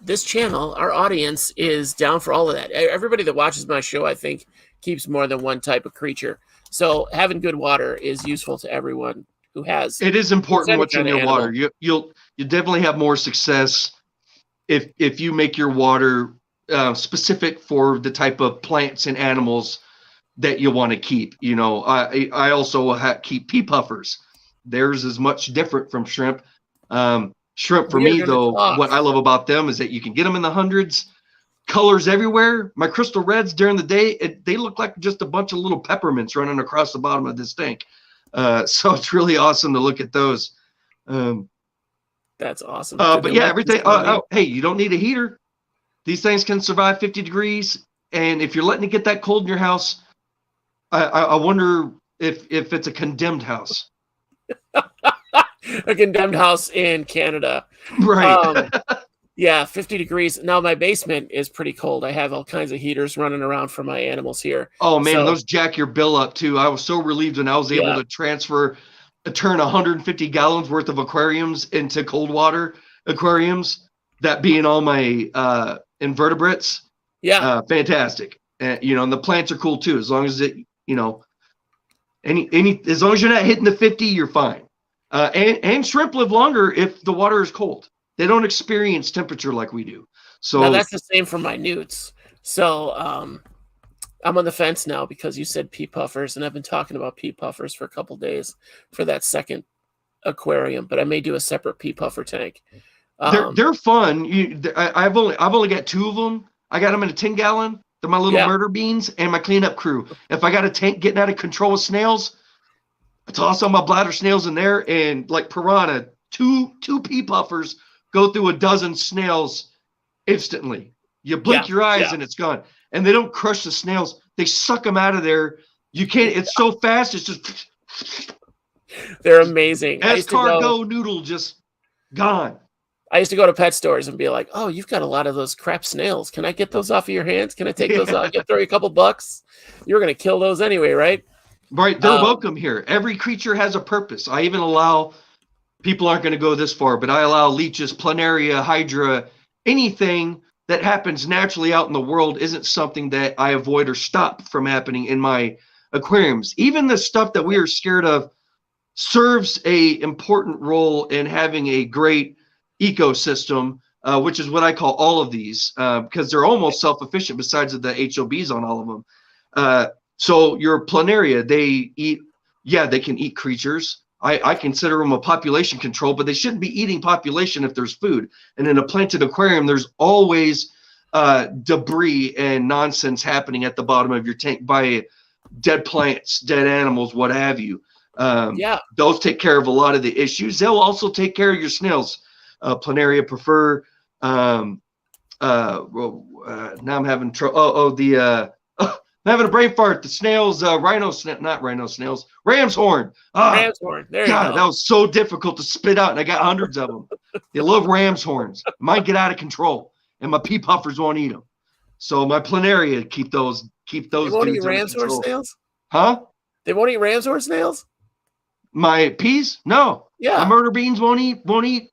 S1: this channel, our audience is down for all of that. Everybody that watches my show, I think, keeps more than one type of creature. So having good water is useful to everyone who has.
S2: It is important what's in your water. You'll definitely have more success if you make your water specific for the type of plants and animals that you want to keep. I also keep pea puffers. Theirs is much different from shrimp. Shrimp for me, though, what I love about them is that you can get them in the hundreds, colors everywhere. My crystal reds during the day, they look like just a bunch of little peppermints running across the bottom of this tank. So it's really awesome to look at those.
S1: That's awesome.
S2: But yeah, everything. Hey, you don't need a heater. These things can survive 50 degrees. And if you're letting it get that cold in your house, I wonder if it's a condemned house.
S1: A condemned house in Canada.
S2: Right.
S1: Yeah, 50 degrees. Now my basement is pretty cold. I have all kinds of heaters running around for my animals here.
S2: Oh man, those jack your bill up too. I was so relieved when I was able to turn 150 gallons worth of aquariums into cold water aquariums, that being all my invertebrates. Yeah. Fantastic. And the plants are cool too. As long as as long as you're not hitting the 50, you're fine. And shrimp live longer if the water is cold. They don't experience temperature like we do. So
S1: now that's the same for my newts. So I'm on the fence now because you said pea puffers, and I've been talking about pea puffers for a couple days for that second aquarium, but I may do a separate pea puffer tank.
S2: They're fun. I've only got 2 of them. I got them in a 10-gallon. They're my little murder beans and my cleanup crew. If I got a tank getting out of control with snails, I toss all my bladder snails in there, and like piranha, two pea puffers go through a dozen snails instantly. You blink your eyes and it's gone. And they don't crush the snails. They suck them out of there. You can't. It's so fast. It's just.
S1: They're amazing.
S2: Escargot noodle just gone.
S1: I used to go to pet stores and be like, "Oh, you've got a lot of those crap snails. Can I get those off of your hands? Can I take those off? Throw you a couple bucks? You're going to kill those anyway, right?"
S2: Right. They're welcome here. Every creature has a purpose. I even allow, people aren't going to go this far, but I allow leeches, planaria, hydra, anything that happens naturally out in the world isn't something that I avoid or stop from happening in my aquariums. Even the stuff that we are scared of serves a important role in having a great ecosystem, which is what I call all of these, because they're almost self-efficient besides the HOBs on all of them. So your planaria, they eat, they can eat creatures. I consider them a population control, but they shouldn't be eating population if there's food. And in a planted aquarium, there's always debris and nonsense happening at the bottom of your tank by dead plants, dead animals, what have you. Those take care of a lot of the issues. They'll also take care of your snails. Planaria prefer. Now I'm having trouble. I'm having a brain fart. The snails, not rhino snails, ram's horn.
S1: Ram's horn. There you go.
S2: That was so difficult to spit out, and I got hundreds of them. They love ram's horns. Might get out of control, and my pea puffers won't eat them. So my planaria keep those. They
S1: won't eat ram's horn snails?
S2: Huh?
S1: They won't eat ram's horn snails?
S2: My peas? No.
S1: Yeah.
S2: My murder beans won't eat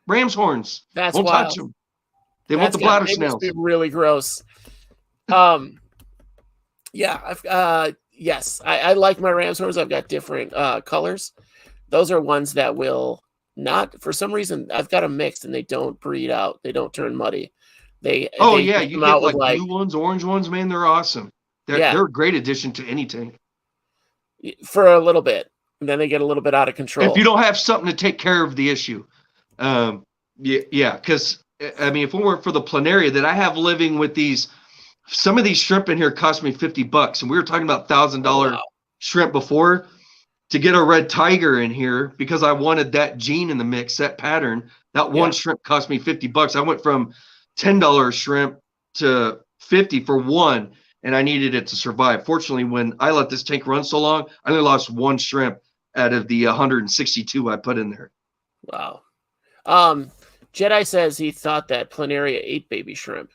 S2: ram's horns.
S1: That's
S2: won't
S1: wild.
S2: touch them. They want the bladder snails.
S1: Must be really gross. Yes, I like my ram's horns. I've got different colors. Those are ones that will not, for some reason, I've got them mixed and they don't breed out. They don't turn muddy. You get like
S2: blue ones, orange ones, man. They're awesome. They're a great addition to any tank.
S1: For a little bit. And then they get a little bit out of control.
S2: If you don't have something to take care of the issue. Because, I mean, if it weren't for the planaria that I have living with these, some of these shrimp in here cost me $50. And we were talking about $1,000 shrimp before. To get a red tiger in here, because I wanted that gene in the mix, that pattern, that one shrimp cost me $50. I went from $10 shrimp to $50 for one, and I needed it to survive. Fortunately, when I let this tank run so long, I only lost one shrimp out of the 162 I put in there.
S1: Wow. Jedi says he thought that planaria ate baby shrimp.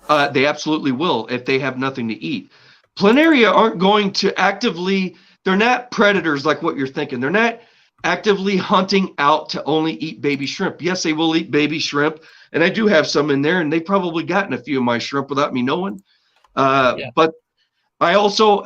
S2: They absolutely will if they have nothing to eat. Planaria aren't going to actively, they're not predators like what you're thinking. They're not actively hunting out to only eat baby shrimp. Yes, they will eat baby shrimp, and I do have some in there, and they've probably gotten a few of my shrimp without me knowing. But I also,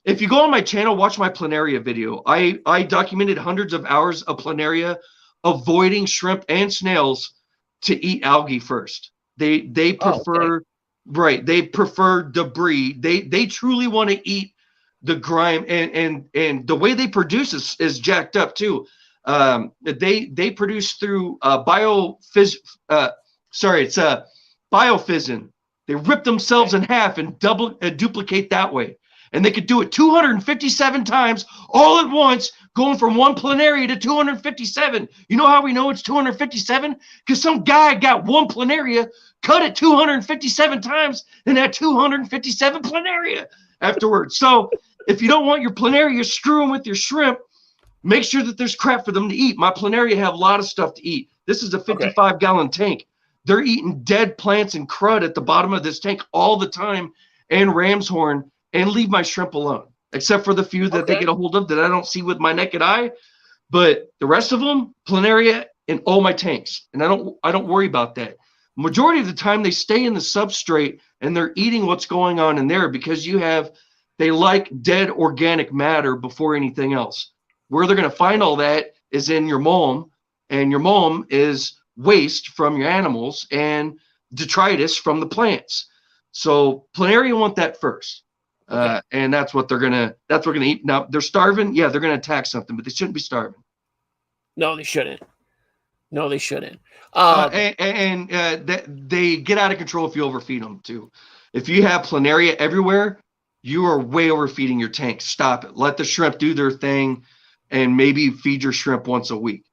S2: if you go on my channel, watch my planaria video. I documented hundreds of hours of planaria avoiding shrimp and snails to eat algae first. They prefer they prefer debris. They truly want to eat the grime, and the way they produce is jacked up too. They produce through biofission. They rip themselves in half and duplicate that way. And they could do it 257 times all at once, going from one planaria to 257. You know how we know it's 257? Because some guy got one planaria, cut it 257 times, and had 257 planaria afterwards. So if you don't want your planaria screwing with your shrimp, make sure that there's crap for them to eat. My planaria have a lot of stuff to eat. This is a 55-gallon tank. They're eating dead plants and crud at the bottom of this tank all the time, and ram's horn, and leave my shrimp alone, except for the few that they get a hold of that I don't see with my naked eye. But the rest of them, planaria in all my tanks, and I don't worry about that. Majority of the time, they stay in the substrate and they're eating what's going on in there, because they like dead organic matter before anything else. Where they're going to find all that is in your mulm, and your mulm is waste from your animals and detritus from the plants. So planaria want that first. And that's what they're gonna eat. Now they're starving. Yeah, they're gonna attack something, but they shouldn't be starving.
S1: No, they shouldn't. No, they shouldn't.
S2: They get out of control if you overfeed them too. If you have planaria everywhere, you are way overfeeding your tank. Stop it. Let the shrimp do their thing, and maybe feed your shrimp once a week.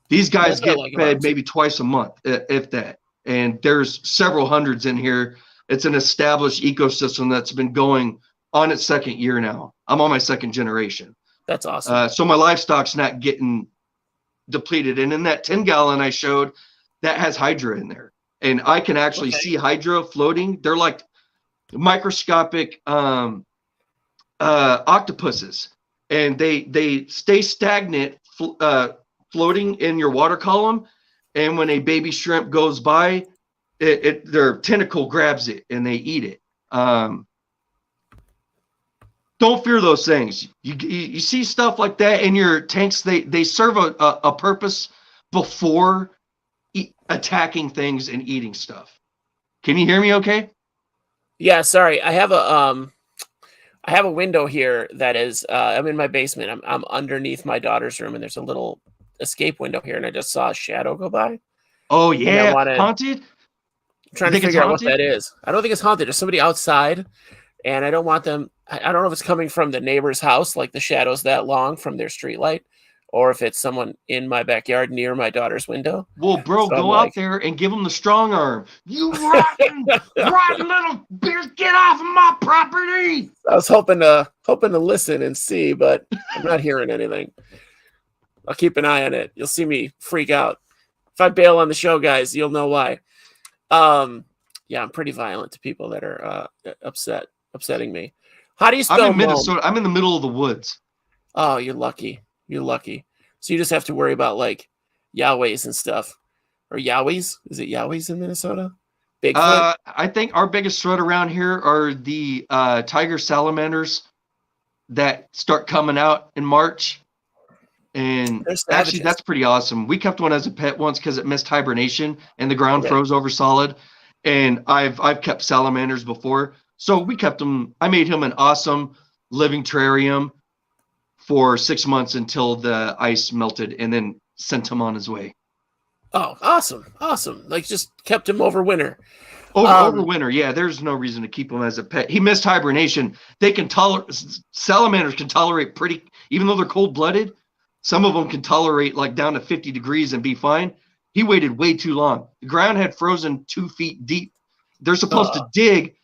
S2: These guys get fed maybe twice a month, if that. And there's several hundreds in here. It's an established ecosystem that's been going on its second year now. I'm on my second generation.
S1: That's awesome.
S2: So my livestock's not getting depleted. And in that 10-gallon I showed, that has hydra in there. And I can actually see hydra floating. They're like microscopic octopuses. And they stay stagnant, floating in your water column, and when a baby shrimp goes by, their tentacle grabs it and they eat it. Don't fear those things. You see stuff like that in your tanks. They serve a purpose before attacking things and eating stuff. Can you hear me? Okay.
S1: Yeah. Sorry, I have a window here that is. I'm in my basement. I'm underneath my daughter's room, and there's a little escape window here, and I just saw a shadow go by.
S2: Oh yeah, haunted.
S1: I'm trying to figure out what that is. I don't think it's haunted. There's somebody outside, and I don't want them. I don't know if it's coming from the neighbor's house, like the shadow's that long from their streetlight, or if it's someone in my backyard near my daughter's window.
S2: Well, bro, so go out there and give them the strong arm. You rotten little beers, get off of my property.
S1: I was hoping to listen and see, but I'm not hearing anything. I'll keep an eye on it. You'll see me freak out. If I bail on the show, guys, you'll know why. Yeah, I'm pretty violent to people that are upsetting me. How do you spell
S2: I'm in Minnesota. I'm in the middle of the woods.
S1: Oh, you're lucky. You're lucky. So you just have to worry about like Yahwehs and stuff. Or Yowies? Is it Yowies in Minnesota? Bigfoot?
S2: I think our biggest threat around here are the tiger salamanders that start coming out in March. And actually, that's pretty awesome. We kept one as a pet once because it missed hibernation and the ground froze over solid. And I've kept salamanders before, so we kept them. I made him an awesome living terrarium for 6 months until the ice melted, and then sent him on his way.
S1: Oh, awesome! Like just kept him over winter.
S2: Over winter, yeah. There's no reason to keep him as a pet. He missed hibernation. They can salamanders can tolerate pretty, even though they're cold blooded. Some of them can tolerate like down to 50 degrees and be fine. He waited way too long. The ground had frozen 2 feet deep. They're supposed to dig,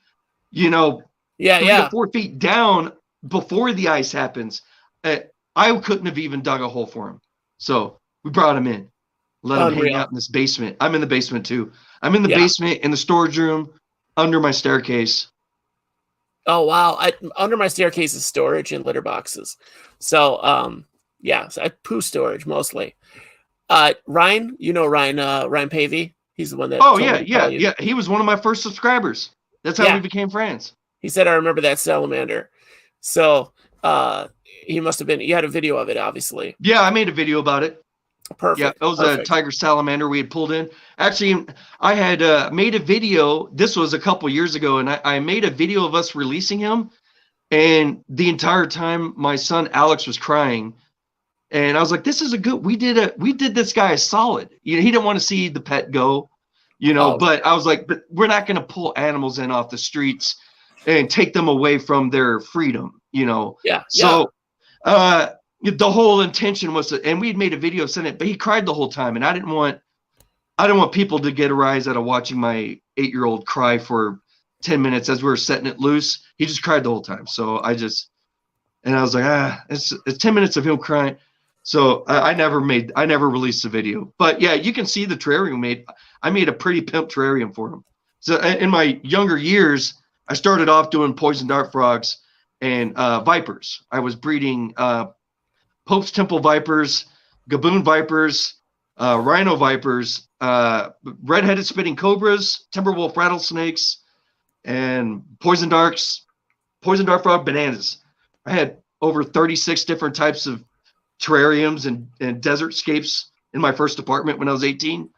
S2: 3 to 4 feet down before the ice happens. I couldn't have even dug a hole for him. So we brought him in, let him hang out in this basement. I'm in the basement too. I'm in the basement, in the storage room, under my staircase.
S1: Oh, wow. Under my staircase is storage and litter boxes. So, so I poo storage mostly. Ryan, Ryan Pavey. He's the one that.
S2: Oh yeah. He was one of my first subscribers. That's how we became friends.
S1: He said, "I remember that salamander." So he must have been. You had a video of it, obviously.
S2: Yeah, I made a video about it.
S1: Perfect.
S2: Yeah, it was a tiger salamander we had pulled in. Actually, I had made a video. This was a couple years ago, and I made a video of us releasing him. And the entire time, my son Alex was crying. And I was like, this is we did this guy a solid. He didn't want to see the pet go, but I was like, but we're not going to pull animals in off the streets and take them away from their freedom,
S1: Yeah.
S2: So the whole intention was and we'd made a video of sending it, but he cried the whole time. And I didn't want people to get a rise out of watching my 8-year-old cry for 10 minutes as we were setting it loose. He just cried the whole time. So I was like, it's 10 minutes of him crying. So I never released the video, but yeah, you can see the terrarium I made a pretty pimp terrarium for him. So in my younger years, I started off doing poison dart frogs and vipers. I was breeding Pope's Temple vipers, Gaboon vipers, rhino vipers, red-headed spitting cobras, timberwolf rattlesnakes, and poison dart frog bananas. I had over 36 different types of terrariums and desert scapes in my first apartment when I was 18.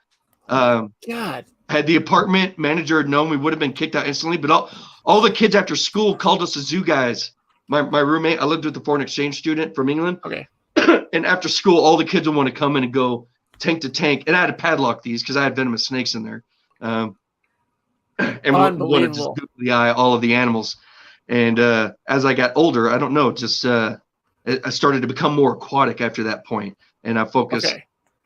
S1: God.
S2: Had the apartment manager known, we would have been kicked out instantly, but all the kids after school called us the zoo guys. My roommate, I lived with a foreign exchange student from England.
S1: Okay.
S2: And after school, all the kids would want to come in and go tank to tank. And I had to padlock these because I had venomous snakes in there. And want to just googly eye all of the animals. And as I got older, I don't know, just I started to become more aquatic after that point. And I focused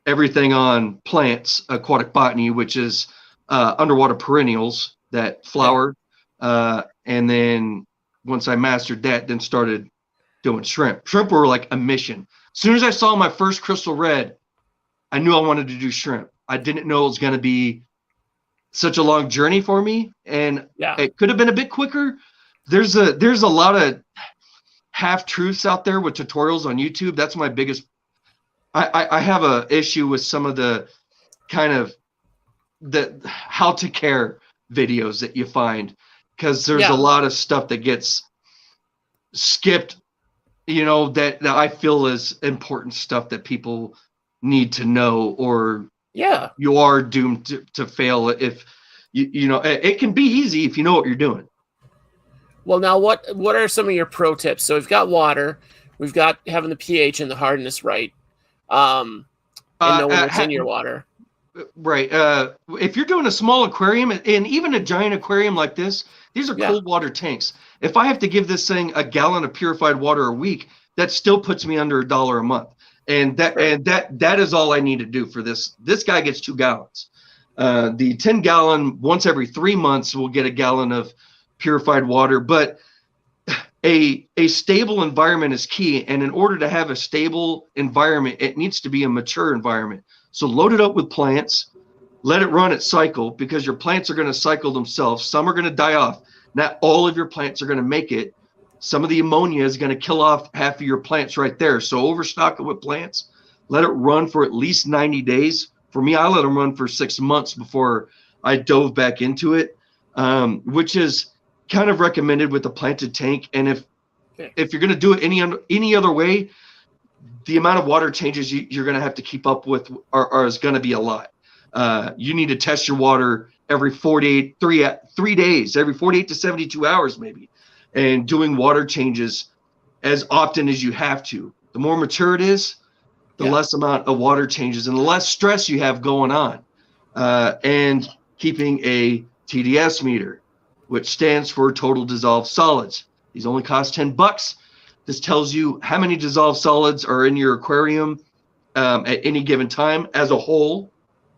S2: everything on plants, aquatic botany, which is underwater perennials that flower. And then once I mastered that, then started doing shrimp. Shrimp were like a mission. As soon as I saw my first crystal red, I knew I wanted to do shrimp. I didn't know it was going to be such a long journey for me, and it could have been a bit quicker. There's a lot of half truths out there with tutorials on YouTube. That's my biggest. I have a issue with some of the kind of the how to care videos that you find, because there's a lot of stuff that gets skipped, you know, that I feel is important stuff that people need to know, or you are doomed to fail if you know. It can be easy if you know what you're doing.
S1: Well, now what are some of your pro tips? So we've got water, we've got having the pH and the hardness right, and knowing what's in your water.
S2: Right. If you're doing a small aquarium, and even a giant aquarium like this, these are cold water tanks. If I have to give this thing a gallon of purified water a week, that still puts me under $1 a month. And that is all I need to do for this. This guy gets 2 gallons. The 10-gallon once every 3 months will get a gallon of purified water. But a stable environment is key. And in order to have a stable environment, it needs to be a mature environment. So load it up with plants, let it run its cycle, because your plants are going to cycle themselves. Some are going to die off. Not all of your plants are going to make it. Some of the ammonia is going to kill off half of your plants right there. So overstock it with plants. Let it run for at least 90 days. For me, I let them run for 6 months before I dove back into it, which is kind of recommended with a planted tank. And if you're going to do it any other way, the amount of water changes you're going to have to keep up with is going to be a lot. You need to test your water every 3 days, every 48 to 72 hours maybe, and doing water changes as often as you have to. The more mature it is, the less amount of water changes and the less stress you have going on. And keeping a TDS meter, which stands for total dissolved solids. These only cost $10. This tells you how many dissolved solids are in your aquarium at any given time as a whole.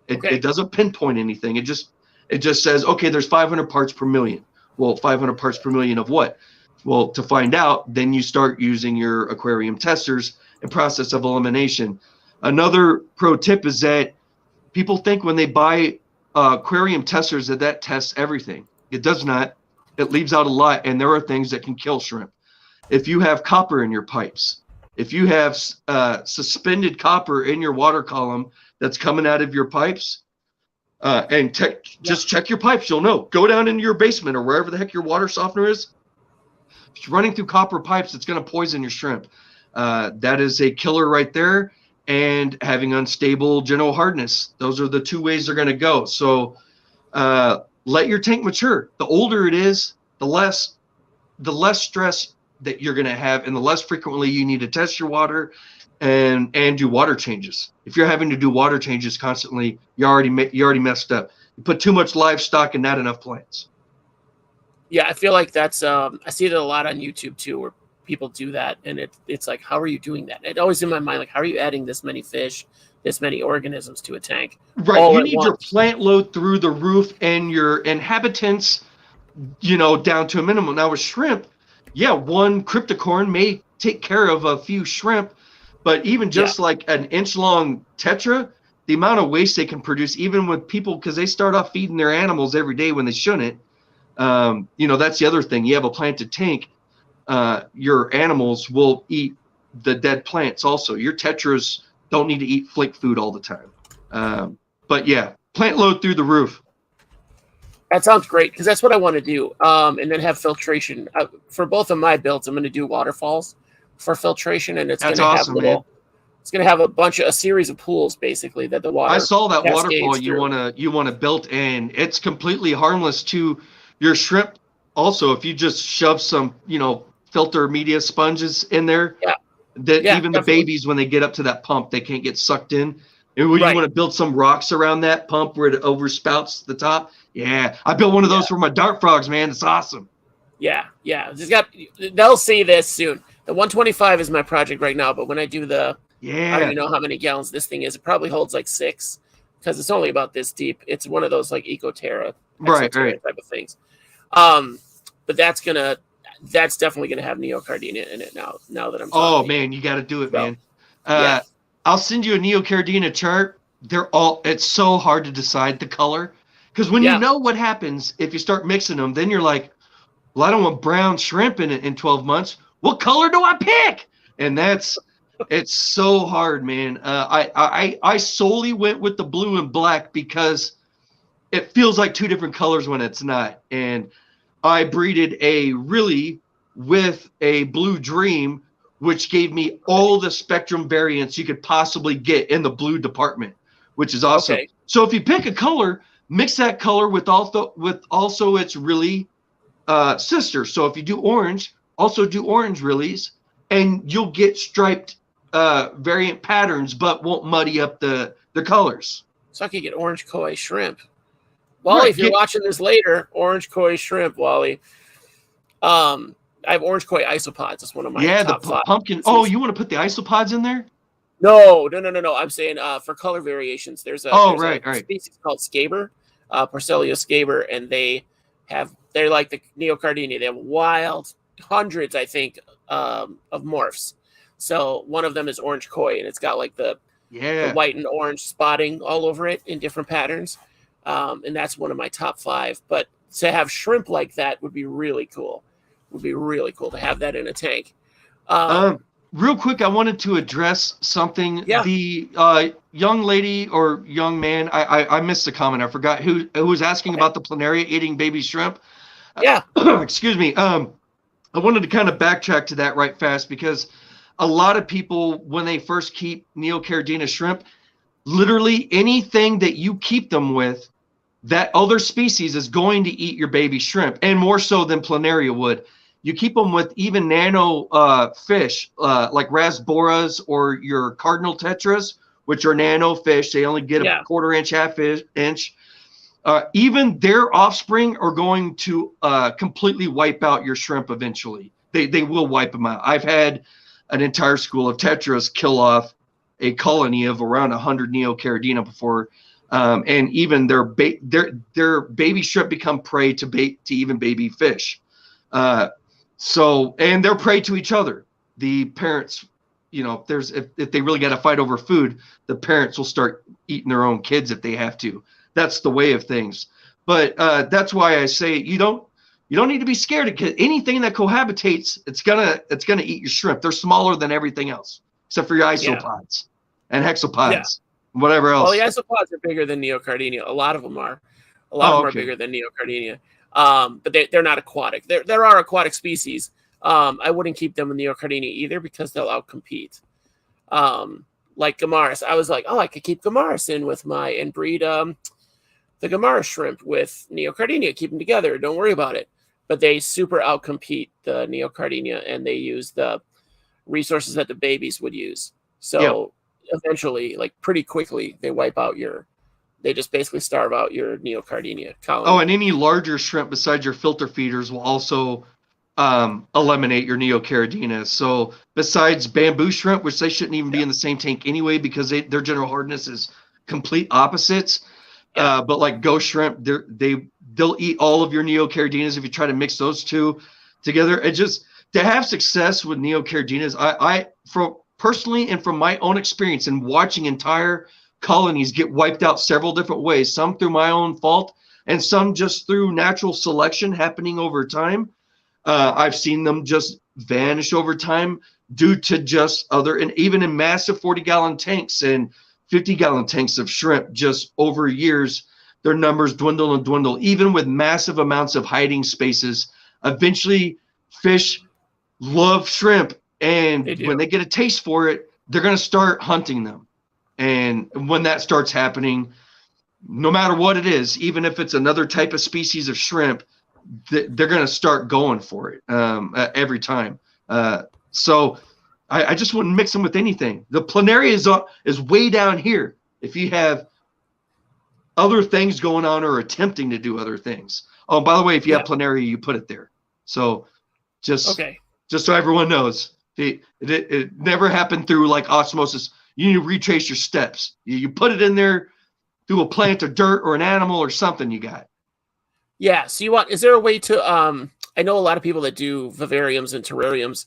S2: It doesn't pinpoint anything. It just says, okay, there's 500 parts per million. Well, 500 parts per million of what? Well, to find out, then you start using your aquarium testers and process of elimination. Another pro tip is that people think when they buy aquarium testers that tests everything. It does not. It leaves out a lot, and there are things that can kill shrimp. If you have copper in your pipes, if you have suspended copper in your water column that's coming out of your pipes, just check your pipes, you'll know. Go down into your basement or wherever the heck your water softener is. If you're running through copper pipes, it's going to poison your shrimp. That is a killer right there. And having unstable general hardness. Those are the 2 ways they're going to go. So let your tank mature. The older it is, the less stress that you're going to have, and the less frequently you need to test your water and do water changes. If you're having to do water changes constantly, you already messed up. You put too much livestock and not enough plants.
S1: Yeah, I feel like that's I see it a lot on YouTube too, where people do that, and it's like, how are you doing that? It always in my mind, like, how are you adding this many fish, this many organisms to a tank?
S2: Right, you need your plant load through the roof and your inhabitants, down to a minimum. Now with shrimp, one cryptocorn may take care of a few shrimp, but even just like an inch-long tetra, the amount of waste they can produce, even with people, because they start off feeding their animals every day when they shouldn't. That's the other thing. You have a planted tank, your animals will eat the dead plants also. Your tetras don't need to eat flake food all the time. But plant load through the roof.
S1: That sounds great, because that's what I want to do. And then have filtration. For both of my builds, I'm going to do waterfalls for filtration, and it's going to have it's going to have a series of pools basically that the water. I
S2: saw that waterfall you want to build, and it's completely harmless to your shrimp. Also, if you just shove some filter media sponges in there, that
S1: Yeah,
S2: even the
S1: definitely.
S2: babies, when they get up to that pump, they can't get sucked in. And when you
S1: Right.
S2: want to build some rocks around that pump where it overspouts the top. Yeah. I built one of
S1: Yeah.
S2: those for my dart frogs, man. It's awesome.
S1: Yeah. They'll see this soon. The 125 is my project right now, but when I do I don't
S2: Yeah.
S1: even know how many gallons this thing is. It probably holds like 6 because it's only about this deep. It's one of those like
S2: Right.
S1: exoterra type of things. Um, but that's definitely gonna have Neocardinia in it now. Now that I'm
S2: Oh
S1: talking,
S2: man, you got to do it,
S1: so
S2: man.
S1: yeah,
S2: I'll send you a Neocardinia chart. It's so hard to decide the color because when you
S1: yeah,
S2: know what happens if you start mixing them, then you're like, well, I don't want brown shrimp in 12 months. What color do I pick? And it's so hard, man. I solely went with the blue and black because it feels like two different colors when it's not. And I breeded a really with a blue dream, which gave me all the spectrum variants you could possibly get in the blue department, which is awesome.
S1: okay,
S2: So if you pick a color, mix that color with also its really sister. So if you do orange, also do orange release, and you'll get striped variant patterns, but won't muddy up the colors.
S1: so I could get orange koi shrimp. Wally,
S2: Right.
S1: if you're watching this later, orange koi shrimp, Wally. I have orange koi isopods. It's one of my
S2: The
S1: top 5
S2: pumpkin. Oh,
S1: species.
S2: you want to put the isopods in there?
S1: No. I'm saying for color variations, there's a
S2: Oh,
S1: there's a
S2: right.
S1: species called scaber, Porcellia scaber, and they're like the Neocardinia. They have wild hundreds, I think, of morphs. So one of them is orange koi, and it's got like the white and orange spotting all over it in different patterns, and that's one of my top 5. But to have shrimp like that would be really cool. Would be really cool to have that in a tank.
S2: Real quick, I wanted to address something.
S1: Yeah.
S2: The young lady or young man, I missed the comment. I forgot who was asking about the planaria eating baby shrimp.
S1: Yeah.
S2: Excuse me. I wanted to kind of backtrack to that right fast because a lot of people, when they first keep Neocardinia shrimp, literally anything that you keep them with, that other species is going to eat your baby shrimp, and more so than planaria would. You keep them with even nano fish like rasboras or your cardinal tetras, which are nano fish. They only get a quarter-inch, half-inch. Even their offspring are going to completely wipe out your shrimp eventually. They will wipe them out. I've had an entire school of tetras kill off a colony of around 100 Neocardinia before, and even their baby shrimp become prey to even baby fish. And they're prey to each other. The parents, if they really got to fight over food, the parents will start eating their own kids if they have to. That's the way of things. But that's why I say you don't need to be scared of anything that cohabitates. It's gonna eat your shrimp. They're smaller than everything else, except for your isopods and hexapods, whatever else.
S1: Well, the isopods are bigger than Neocardinia. A lot of them are. A lot of them are bigger than Neocardinia. But they're not aquatic. There are aquatic species. I wouldn't keep them in Neocardinia either because they'll outcompete. Like Gamaris, I was like, I could keep Gamaris in with and breed the Gamaris shrimp with Neocardinia. Keep them together. Don't worry about it. But they super outcompete the Neocardinia, and they use the resources that the babies would use. So eventually, like pretty quickly, they just basically starve out your Neocardinia colony.
S2: Oh, and any larger shrimp besides your filter feeders will also eliminate your Neocardinia. So besides bamboo shrimp, which they shouldn't even be in the same tank anyway because their general hardness is complete opposites. But like ghost shrimp, they'll eat all of your Neocardinias if you try to mix those two together. And just to have success with Neocardinias, I personally and from my own experience in watching entire colonies get wiped out several different ways, some through my own fault and some just through natural selection happening over time. I've seen them just vanish over time due to just and even in massive 40-gallon tanks and 50-gallon tanks of shrimp, just over years, their numbers dwindle and dwindle, even with massive amounts of hiding spaces. Eventually, fish love shrimp, and when they get a taste for it, they're going to start hunting them. And when that starts happening, no matter what it is, even if it's another type of species of shrimp, they're going to start going for it every time. So I just wouldn't mix them with anything. The planaria is way down here. If you have other things going on or attempting to do other things. Oh, by the way, if you have planaria, you put it there. So just so everyone knows, it never happened through like osmosis. You need to retrace your steps. You put it in there through a plant or dirt or an animal or something you got.
S1: Yeah. So is there a way to, I know a lot of people that do vivariums and terrariums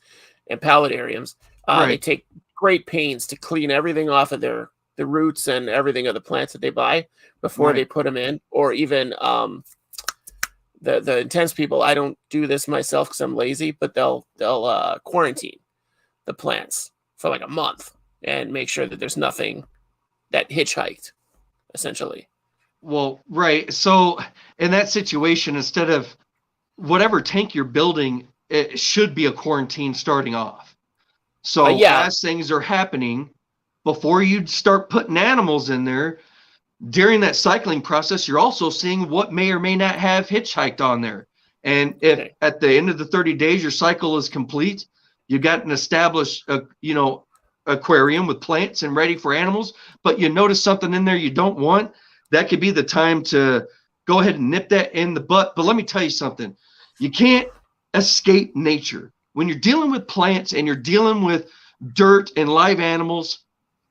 S1: and paludariums. They take great pains to clean everything off of the roots and everything of the plants that they buy before they put them in, or even the intense people. I don't do this myself because I'm lazy, but they'll quarantine the plants for like a month and make sure that there's nothing that hitchhiked, essentially.
S2: Well, right. So in that situation, instead of whatever tank you're building, it should be a quarantine starting off. So as things are happening, before you start putting animals in there, during that cycling process, you're also seeing what may or may not have hitchhiked on there. And if at the end of the 30 days your cycle is complete, you got an established, aquarium with plants and ready for animals, but you notice something in there you don't want, that could be the time to go ahead and nip that in the butt. But let me tell you something. You can't escape nature. When you're dealing with plants and you're dealing with dirt and live animals,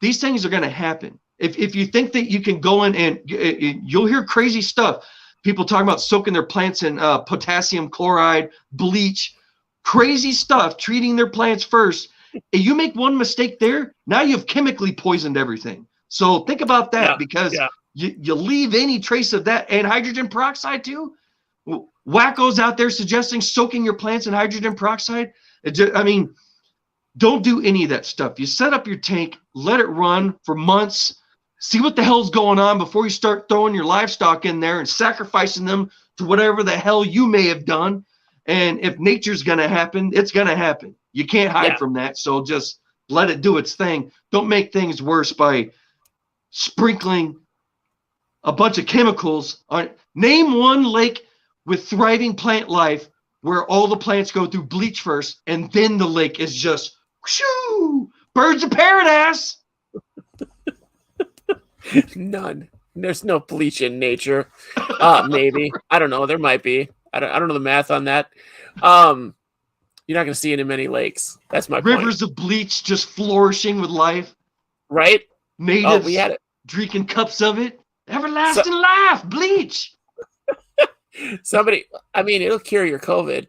S2: these things are going to happen. If you think that you can go in and you'll hear crazy stuff. People talking about soaking their plants in potassium chloride, bleach, crazy stuff, treating their plants first. If you make one mistake there, now you've chemically poisoned everything. So think about that because you leave any trace of that, and hydrogen peroxide too. Wackos out there suggesting soaking your plants in hydrogen peroxide. Don't do any of that stuff. You set up your tank, let it run for months, see what the hell's going on before you start throwing your livestock in there and sacrificing them to whatever the hell you may have done. And if nature's going to happen, it's going to happen. You can't hide from that. So just let it do its thing. Don't make things worse by sprinkling a bunch of chemicals on. Name one lake with thriving plant life where all the plants go through bleach first and then the lake is just whoosh, birds of paradise.
S1: None. There's no bleach in nature. Maybe. I don't know. There might be. I don't know the math on that. You're not going to see it in many lakes. That's my point.
S2: Rivers of bleach just flourishing with life.
S1: Right?
S2: Natives
S1: we had it.
S2: Drinking cups of it. Everlasting life. Bleach.
S1: It'll cure your COVID.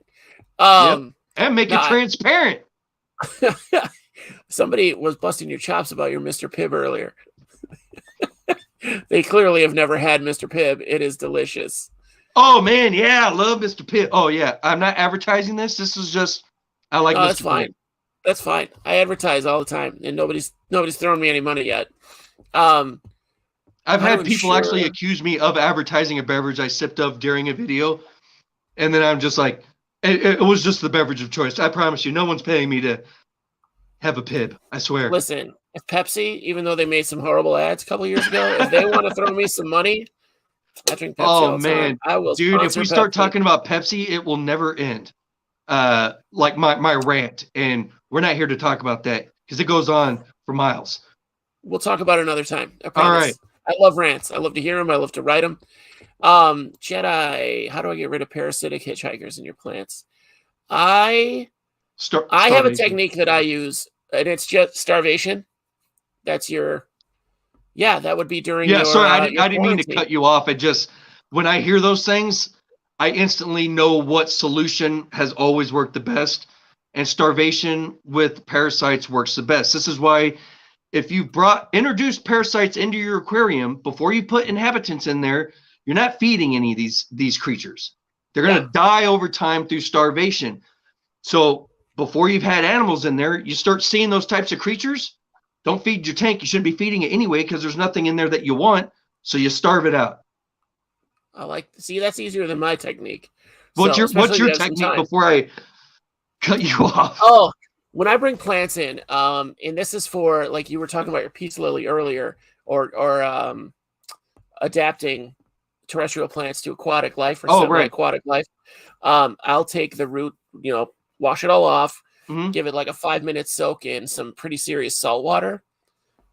S2: And make it transparent.
S1: Somebody was busting your chops about your Mr. Pibb earlier. They clearly have never had Mr. Pibb. It is delicious.
S2: Oh man, yeah, I love Mr. Pibb. Oh yeah, I'm not advertising this. This is just I like Mr.
S1: That's fine.
S2: Pibb.
S1: That's fine. I advertise all the time, and nobody's thrown me any money yet. I've
S2: had people actually accuse me of advertising a beverage I sipped of during a video, and then I'm just like, it was just the beverage of choice. I promise you, no one's paying me to have a Pibb. I swear.
S1: Listen, if Pepsi, even though they made some horrible ads a couple years ago, if they want to throw me some money, I drink Pepsi all the time. I will.
S2: Dude, if we start talking about Pepsi, it will never end. Like my rant, and we're not here to talk about that because it goes on for miles.
S1: We'll talk about it another time. I promise.
S2: All right.
S1: I love rants. I love to hear them. I love to write them. Jedi, how do I get rid of parasitic hitchhikers in your plants? I have a technique that I use, and it's just starvation. That's that would be during your
S2: sorry, I didn't mean to cut you off. When I hear those things, I instantly know what solution has always worked the best, and starvation with parasites works the best. This is why if you introduced parasites into your aquarium before you put inhabitants in there, you're not feeding any of these creatures. They're going to die over time through starvation. So before you've had animals in there, you start seeing those types of creatures. Don't feed your tank. You shouldn't be feeding it anyway because there's nothing in there that you want. So you starve it out.
S1: That's easier than my technique.
S2: What's your technique before I cut you off?
S1: Oh, when I bring plants in, and this is for, like you were talking about your peace lily earlier, or adapting terrestrial plants to aquatic life or aquatic life. I'll take the root, wash it all off, give it like a 5-minute soak in some pretty serious salt water,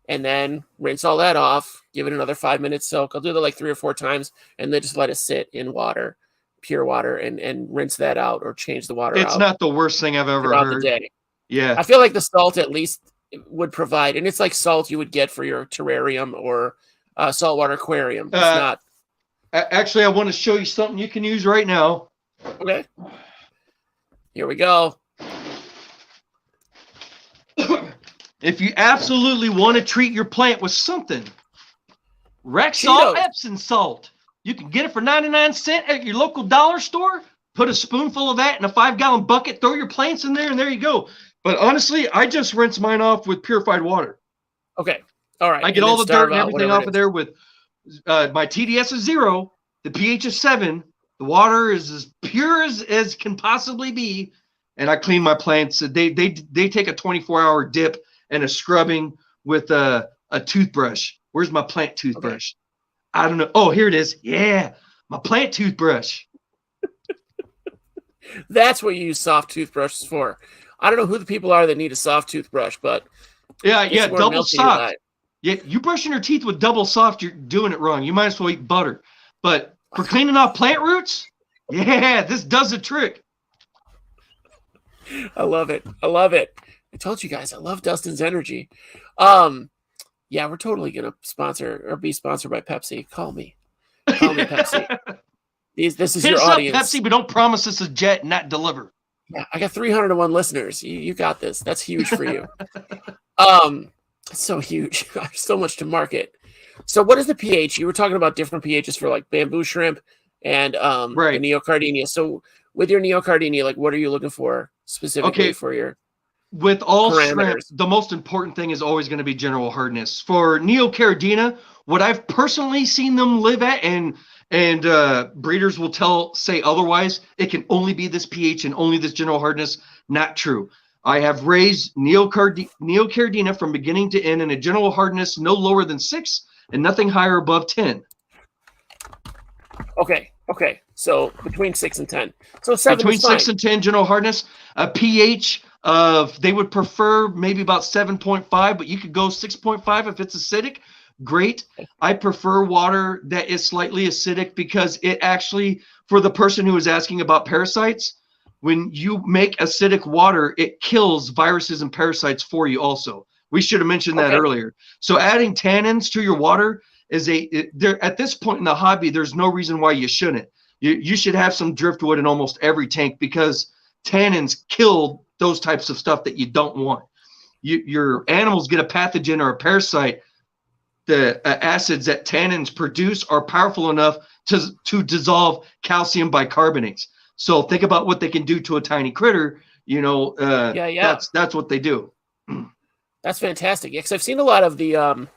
S1: and then rinse all that off, give it another 5-minute soak. I'll do that like 3 or 4 times, and then just let it sit in water, pure water, and rinse that out or change the water out.
S2: It's not the worst thing I've ever heard.
S1: The day.
S2: Yeah.
S1: I feel like the salt at least would provide, and it's like salt you would get for your terrarium or saltwater aquarium. It's not.
S2: Actually, I want to show you something you can use right now.
S1: Okay. Here we go.
S2: If you absolutely want to treat your plant with something, Rexall Epsom salt. You can get it for 99 cents at your local dollar store. Put a spoonful of that in a 5-gallon bucket. Throw your plants in there, and there you go. But honestly, I just rinse mine off with purified water.
S1: Okay. All right.
S2: I get all the dirt and everything off of there with my TDS is 0. The pH is 7. The water is as pure as can possibly be. And I clean my plants. They take a 24-hour dip and a scrubbing with a toothbrush. Where's my plant toothbrush? Okay. I don't know. Oh, here it is. Yeah, my plant toothbrush.
S1: That's what you use soft toothbrushes for. I don't know who the people are that need a soft toothbrush, but
S2: yeah, double soft. Yeah, you brushing your teeth with double soft, you're doing it wrong. You might as well eat butter. But for cleaning off plant roots, yeah, this does a trick.
S1: I love it. I love it. I told you guys, I love Dustin's energy. Yeah, we're totally gonna sponsor or be sponsored by Pepsi. Call me Pepsi. This is your audience.
S2: Pepsi, but don't promise us a jet and not deliver.
S1: Yeah, I got 301 listeners. You got this. That's huge for you. It's so huge. So much to market. So what is the pH? You were talking about different pHs for like bamboo shrimp and the Neocardinia. So with your Neocardinia, like what are you looking for specifically for your
S2: with all shrimp? The most important thing is always going to be general hardness. For Neocardinia, what I've personally seen them live at, and breeders will say otherwise, it can only be this pH and only this general hardness. Not true. I have raised Neocardinia from beginning to end in a general hardness no lower than 6 and nothing higher above 10.
S1: Okay. So between 6 and 10. So 7
S2: between 6 and 10 general hardness. A pH of, they would prefer maybe about 7.5, but you could go 6.5 if it's acidic. Great. I prefer water that is slightly acidic because it actually, for the person who is asking about parasites, when you make acidic water, it kills viruses and parasites for you also. We should have mentioned that earlier. So adding tannins to your water is at this point in the hobby, there's no reason why you shouldn't. You should have some driftwood in almost every tank because tannins kill those types of stuff that you don't want. Your animals get a pathogen or a parasite. The acids that tannins produce are powerful enough to dissolve calcium bicarbonates. So think about what they can do to a tiny critter. That's what they do.
S1: That's fantastic. Yeah, because I've seen a lot of the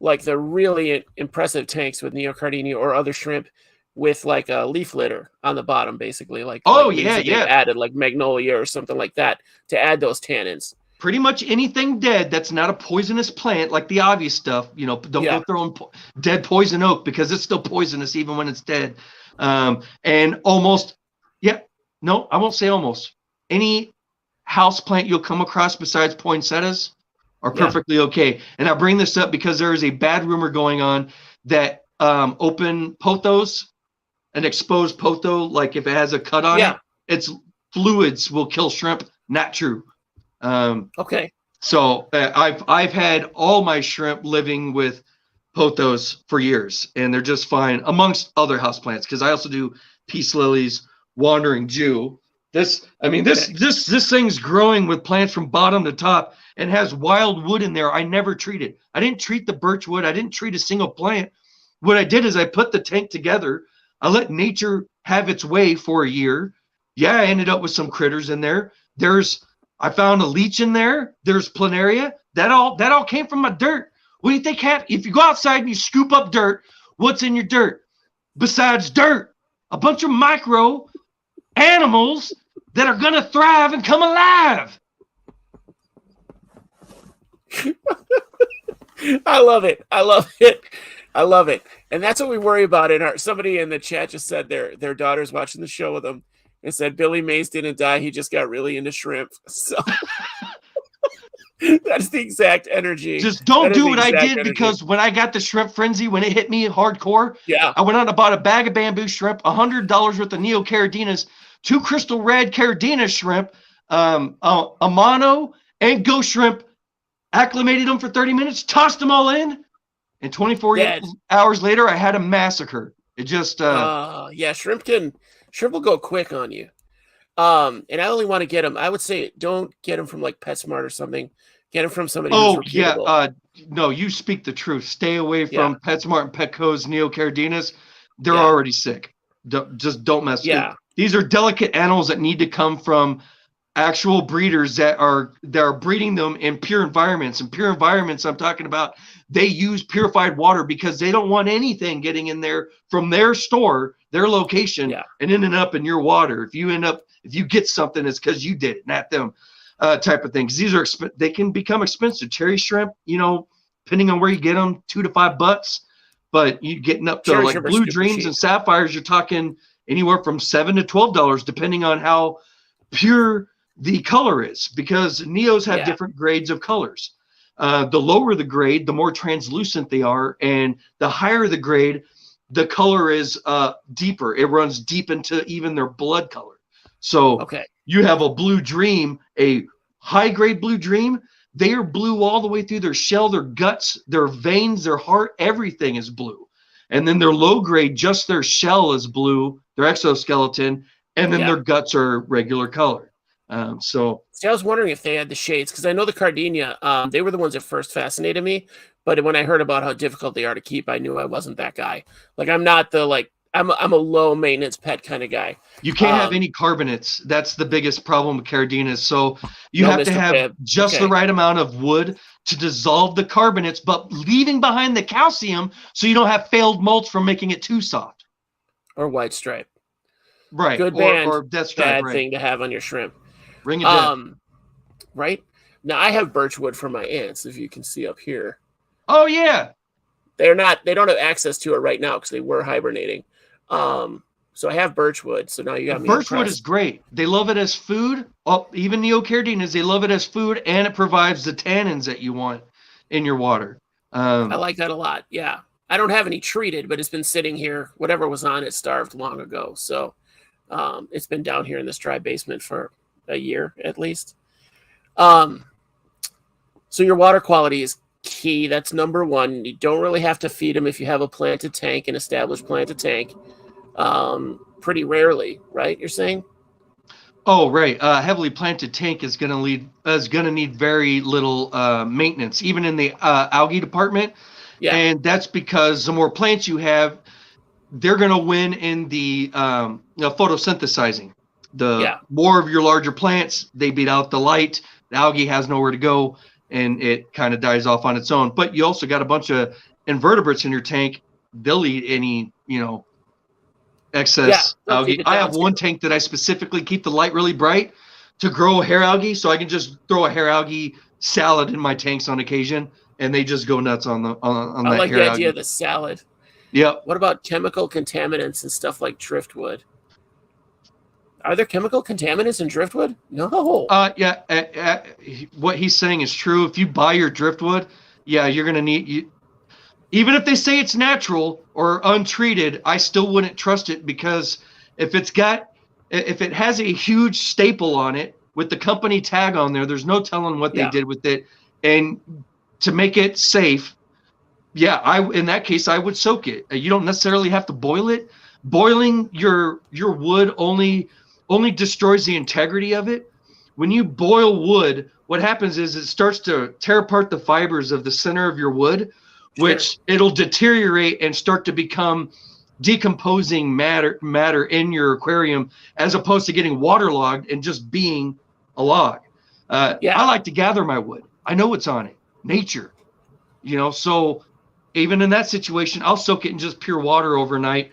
S1: like the really impressive tanks with Neocardinia or other shrimp with like a leaf litter on the bottom, basically. Added like magnolia or something like that to add those tannins.
S2: Pretty much anything dead that's not a poisonous plant, like the obvious stuff. Don't go throwing dead poison oak because it's still poisonous even when it's dead. And almost, I won't say almost. Any house plant you'll come across besides poinsettias are perfectly okay. And I bring this up because there is a bad rumor going on that open pothos, an exposed potho, like if it has a cut on it, its fluids will kill shrimp. Not true. So I've had all my shrimp living with pothos for years, and they're just fine amongst other houseplants because I also do peace lilies, wandering Jew. This thing's growing with plants from bottom to top and has wild wood in there. I never treated. I didn't treat the birch wood. I didn't treat a single plant. What I did is I put the tank together. I let nature have its way for a year. Yeah, I ended up with some critters in there. I found a leech in there. There's planaria. That all came from my dirt. What do you think happens? If you go outside and you scoop up dirt, what's in your dirt? Besides dirt, a bunch of micro animals that are going to thrive and come alive.
S1: I love it. I love it. I love it. And that's what we worry about somebody in the chat just said their daughter's watching the show with them. and said Billy Mays didn't die. He just got really into shrimp. So that's the exact energy.
S2: Just don't do what I did, because when I got the shrimp frenzy, when it hit me hardcore, I went out and bought a bag of bamboo shrimp, $100 worth of Neocardinas, 2 crystal red Cardina shrimp, a mono, and ghost shrimp, acclimated them for 30 minutes, tossed them all in, and 24 hours later, I had a massacre. It just
S1: shrimp will go quick on you. And I only want to get them. I would say don't get them from like PetSmart or something. Get them from somebody who's reputable.
S2: No, you speak the truth. Stay away from PetSmart and Petco's Neocardinas. They're already sick. Don't mess with them. These are delicate animals that need to come from actual breeders that are breeding them in pure environments. And pure environments, I'm talking about, they use purified water because they don't want anything getting in there from their store, their location, and ending up in your water. If you get something, it's because you did it, not them. Type of things. These are they can become expensive. Cherry shrimp, depending on where you get them, $2 to $5. But you getting up to like blue dreams and sapphires, you're talking anywhere from $7 to $12, depending on how pure the color is. Because Neos have different grades of colors. The lower the grade, the more translucent they are, and the higher the grade, the color is deeper. It runs deep into even their blood color. So you have a blue dream, a high-grade blue dream. They are blue all the way through their shell, their guts, their veins, their heart. Everything is blue. And then their low-grade, just their shell is blue, their exoskeleton, and then their guts are regular color.
S1: See, I was wondering if they had the shades, because I know the Cardinia, they were the ones that first fascinated me. But when I heard about how difficult they are to keep, I knew I wasn't that guy. Like, I'm not the, I'm a low maintenance pet kind of guy.
S2: You can't have any carbonates. That's the biggest problem with Cardinas. So you have to have just the right amount of wood to dissolve the carbonates, but leaving behind the calcium so you don't have failed mulch from making it too soft.
S1: Or white stripe.
S2: Right.
S1: Good band,
S2: or death stripe,
S1: bad thing to have on your shrimp.
S2: Ring of death.
S1: Right? Now I have birchwood from my aunts, if you can see up here.
S2: Oh yeah.
S1: They don't have access to it right now because they were hibernating. So I have birchwood. So now you got me.
S2: Birchwood is great. They love it as food. Oh, even Neocardinas, they love it as food, and it provides the tannins that you want in your water.
S1: I like that a lot. Yeah. I don't have any treated, but it's been sitting here. Whatever was on it starved long ago. So it's been down here in this dry basement for a year at least. So your water quality is key. That's number one. You don't really have to feed them if you have a planted tank, an established planted tank. Pretty rarely, right? You're saying?
S2: Oh, right. Heavily planted tank is going to need very little maintenance, even in the algae department. Yeah. And that's because the more plants you have, they're going to win in the photosynthesizing. The more of your larger plants, they beat out the light. The algae has nowhere to go, and it kind of dies off on its own. But you also got a bunch of invertebrates in your tank. They'll eat any, excess algae. I have one tank that I specifically keep the light really bright to grow hair algae, so I can just throw a hair algae salad in my tanks on occasion, and they just go nuts on that hair algae. I
S1: like the idea of the salad.
S2: Yeah.
S1: What about chemical contaminants and stuff like driftwood? Are there chemical contaminants in driftwood? No.
S2: What he's saying is true. If you buy your driftwood, you're going to need even if they say it's natural or untreated, I still wouldn't trust it, because if it has a huge staple on it with the company tag on there, there's no telling what they did with it. And to make it safe, in that case, I would soak it. You don't necessarily have to boil it. Boiling your wood only destroys the integrity of it. When you boil wood, what happens is it starts to tear apart the fibers of the center of your wood, which it'll deteriorate and start to become decomposing matter in your aquarium, as opposed to getting waterlogged and just being a log. I like to gather my wood. I know what's on it. Nature. So even in that situation, I'll soak it in just pure water overnight.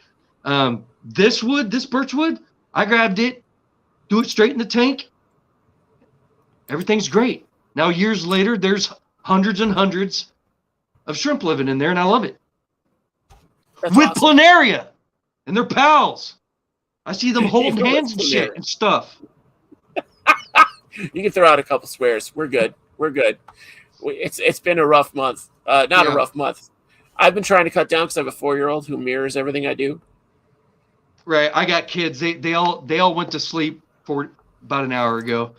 S2: This birchwood, I grabbed it, do it straight in the tank. Everything's great. Now, years later, there's hundreds and hundreds of shrimp living in there, and I love it. That's with awesome. Planaria and their pals. I see them holding hands and shit and stuff.
S1: You can throw out a couple swears. We're good. We're good. It's been a rough month. Not a rough month. I've been trying to cut down because I have a 4-year-old who mirrors everything I do.
S2: Right. I got kids. They all went to sleep for about an hour ago.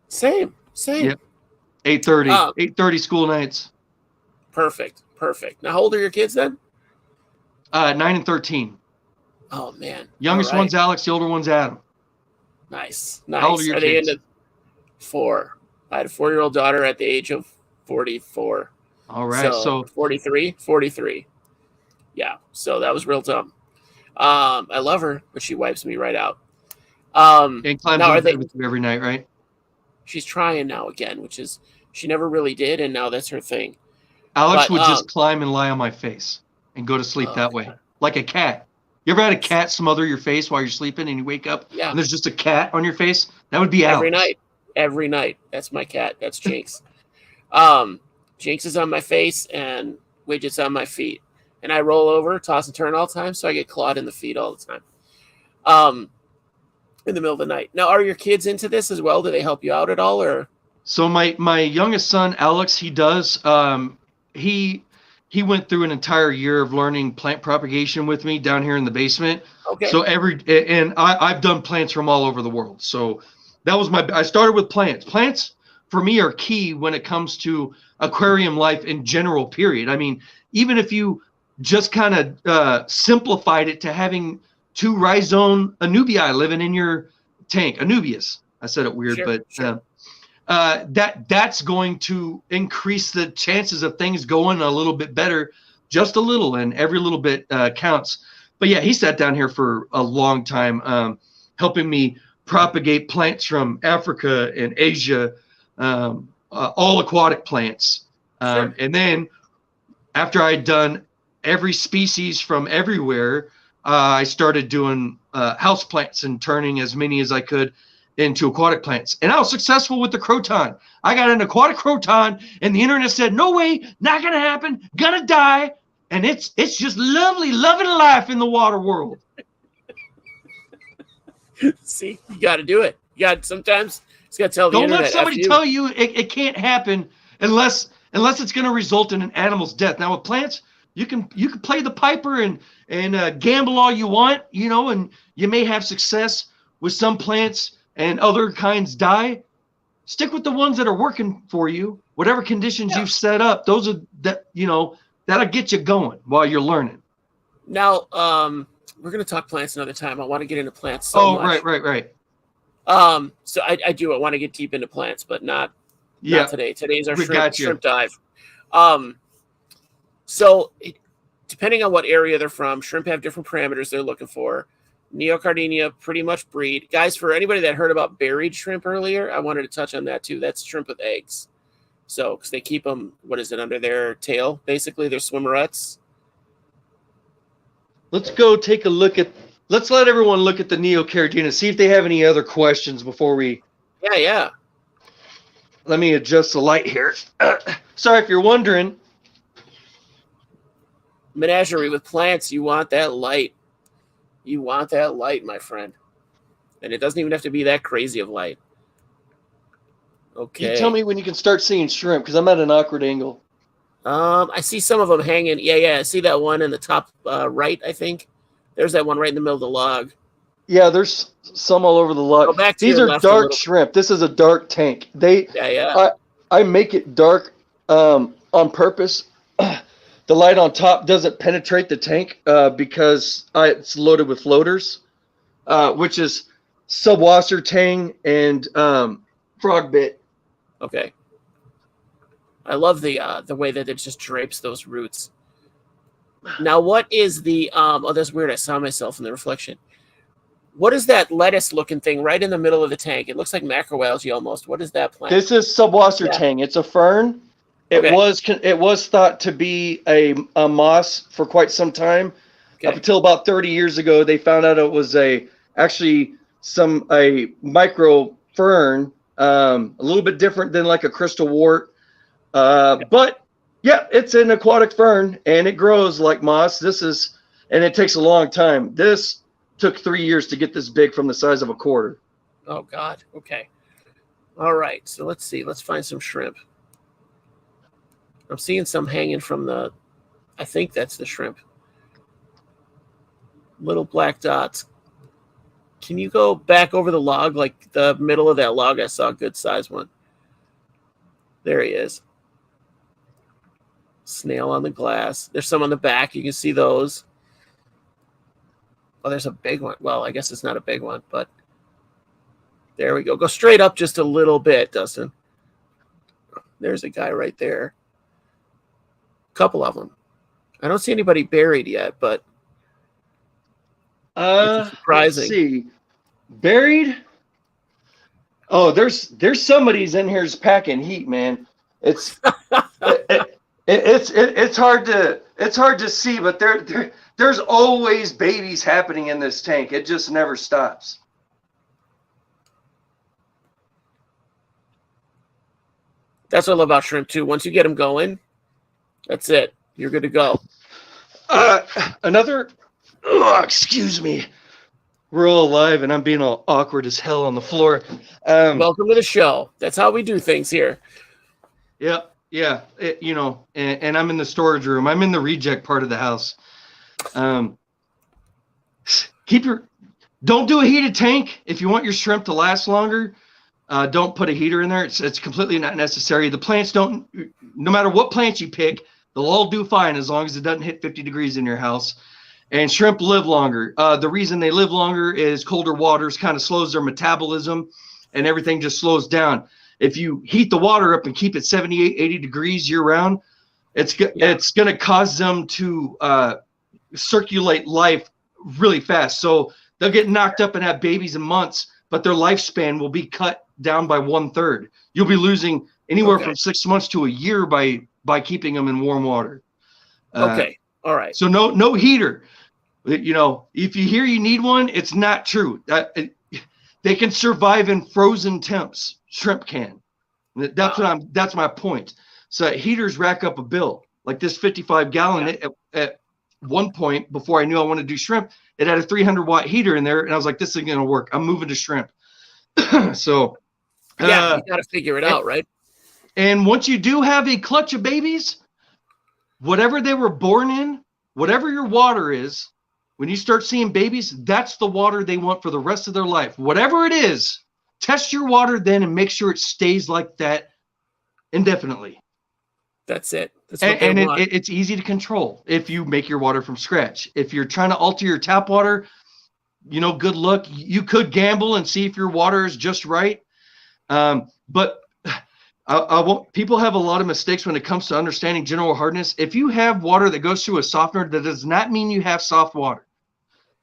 S1: Same.
S2: Yep. 8:30. 8:30 school nights.
S1: Perfect. Now, how old are your kids then?
S2: 9 and 13.
S1: Oh man.
S2: Youngest one's Alex. The older one's Adam.
S1: Nice.
S2: How old are your kids?
S1: They 4. I had a 4-year-old daughter at the age of 44.
S2: All right. So
S1: 43. Yeah. So that was real dumb. I love her, but she wipes me right out.
S2: And climbs on bed with you every night, right?
S1: She's trying now again, which is she never really did, and now that's her thing.
S2: Alex would just climb and lie on my face and go to sleep that way, like a cat. You ever had a cat smother your face while you're sleeping and you wake up and there's just a cat on your face? That would be Alex.
S1: Every night. That's my cat. That's Jinx. Jinx is on my face and Widget's on my feet. And I roll over, toss and turn all the time, so I get clawed in the feet all the time. In the middle of the night. Now, are your kids into this as well? Do they help you out at all, or?
S2: So my youngest son, Alex, he does. He went through an entire year of learning plant propagation with me down here in the basement.
S1: Okay.
S2: So I've done plants from all over the world. So that was I started with plants. Plants for me are key when it comes to aquarium life in general, period. I mean, even if you just kind of simplified it to having 2 rhizome anubii living in your tank. Anubias. I said it weird,
S1: sure.
S2: That's going to increase the chances of things going a little bit better, just a little, and every little bit counts. But yeah, he sat down here for a long time, helping me propagate plants from Africa and Asia, all aquatic plants.
S1: Sure.
S2: And then after I'd done every species from everywhere, I started doing house plants and turning as many as I could into aquatic plants. And I was successful with the croton. I got an aquatic croton and the internet said, no way, not going to happen, going to die. And it's just lovely, loving life in the water world.
S1: See, you got to do it. Sometimes it's got to tell the
S2: Don't
S1: internet.
S2: let somebody tell you it can't happen unless it's going to result in an animal's death. Now with plants, you can play the piper and gamble all you want, and you may have success with some plants and other kinds die. Stick with the ones that are working for you. Whatever conditions you've set up, those are that'll get you going while you're learning.
S1: Now, we're going to talk plants another time. I want to get into plants so much.
S2: Right.
S1: So I do. I want to get deep into plants, but not today. Today's our shrimp dive. So depending on what area they're from, shrimp have different parameters they're looking for. Neocardinia pretty much breed. Guys, for anybody that heard about buried shrimp earlier, I wanted to touch on that too. That's shrimp with eggs. So, because they keep them, under their tail? Basically, they're swimmerettes.
S2: Let's let everyone look at the Neocardinia, see if they have any other questions before we...
S1: Yeah.
S2: Let me adjust the light here. Sorry if you're wondering.
S1: Menagerie with plants, you want that light. You want that light, my friend. And it doesn't even have to be that crazy of light. Okay.
S2: You tell me when you can start seeing shrimp, because I'm at an awkward angle.
S1: I see some of them hanging. Yeah. I see that one in the top right, I think. There's that one right in the middle of the log.
S2: Yeah, there's some all over the log. These are dark shrimp. This is a dark tank. I make it dark on purpose. The light on top doesn't penetrate the tank because it's loaded with floaters, which is subwasser tang and frog bit.
S1: Okay. I love the way that it just drapes those roots. Now, what is the that's weird. I saw myself in the reflection. What is that lettuce-looking thing right in the middle of the tank? It looks like macroalgae almost. What is that plant?
S2: This is subwasser tang. It's a fern. It was thought to be a moss for quite some time. Okay. Up until about 30 years ago, they found out it was a micro fern, a little bit different than like a crystal wart. But yeah, it's an aquatic fern and it grows like moss. And it takes a long time. This took 3 years to get this big from the size of a quarter.
S1: Oh God. Okay. All right. So let's see. Let's find some shrimp. I'm seeing some hanging from the. I think that's the shrimp. Little black dots. Can you go back over the log, like the middle of that log? I saw a good size one. There he is. Snail on the glass. There's some on the back. You can see those. Oh, there's a big one. Well, I guess it's not a big one, but there we go. Go straight up just a little bit, Dustin. There's a guy right there. A couple of them. I don't see anybody buried yet, but surprising.
S2: Let's see. Buried? Oh, there's somebody's in here's packing heat, man. It's it's hard to see, but there's always babies happening in this tank. It just never stops.
S1: That's what I love about shrimp too. Once you get them going, that's it. You're good to go.
S2: Excuse me. We're all alive, and I'm being all awkward as hell on the floor.
S1: Welcome to the show. That's how we do things here.
S2: Yeah. And I'm in the storage room. I'm in the reject part of the house. Don't do a heated tank if you want your shrimp to last longer. Don't put a heater in there. It's completely not necessary. The plants don't. No matter what plants you pick, they'll all do fine as long as it doesn't hit 50 degrees in your house. And shrimp live longer. The reason they live longer is colder waters kind of slows their metabolism and everything just slows down. If you heat the water up and keep it 78, 80 degrees year round, it's going to cause them to circulate life really fast. So they'll get knocked up and have babies in months, but their lifespan will be cut down by 1/3. You'll be losing anywhere from 6 months to a year by keeping them in warm water.
S1: Okay. All right.
S2: So no heater. If you hear you need one, it's not true. They can survive in frozen temps. Shrimp can. That's my point. So heaters rack up a bill. Like this 55-gallon at one point before I knew I wanted to do shrimp, it had a 300-watt heater in there, and I was like, this isn't going to work. I'm moving to shrimp. So
S1: you got to figure it out, right?
S2: And once you do have a clutch of babies, whatever they were born in, whatever your water is, when you start seeing babies, that's the water they want for the rest of their life. Whatever it is, test your water then and make sure it stays like that indefinitely.
S1: That's it.
S2: It's easy to control if you make your water from scratch. If you're trying to alter your tap water, good luck. You could gamble and see if your water is just right. But people have a lot of mistakes when it comes to understanding general hardness. If you have water that goes through a softener, that does not mean you have soft water.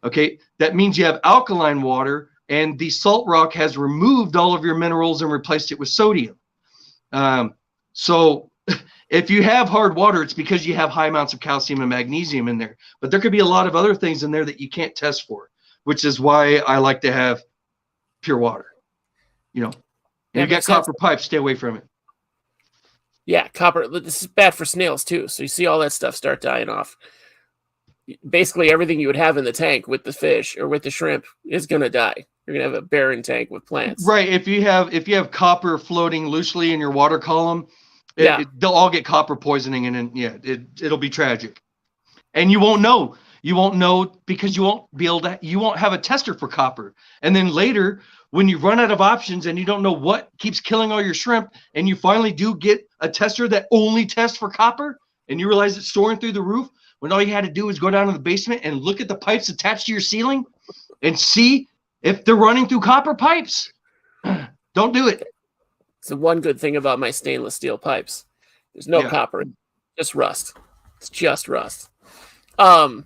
S2: Okay, that means you have alkaline water, and the salt rock has removed all of your minerals and replaced it with sodium. So if you have hard water, it's because you have high amounts of calcium and magnesium in there. But there could be a lot of other things in there that you can't test for, which is why I like to have pure water. You got copper pipes, stay away from it.
S1: Yeah, copper. This is bad for snails too. So you see all that stuff start dying off. Basically, everything you would have in the tank with the fish or with the shrimp is going to die. You're going to have a barren tank with plants.
S2: Right. If you have copper floating loosely in your water column, they'll all get copper poisoning, and then it'll be tragic. And you won't know. You won't know because you won't have a tester for copper. And then later, when you run out of options and you don't know what keeps killing all your shrimp, and you finally do get a tester that only tests for copper, and you realize it's soaring through the roof, when all you had to do was go down to the basement and look at the pipes attached to your ceiling and see if they're running through copper pipes. Don't do it.
S1: It's the one good thing about my stainless steel pipes. There's no copper, just rust. It's just rust. I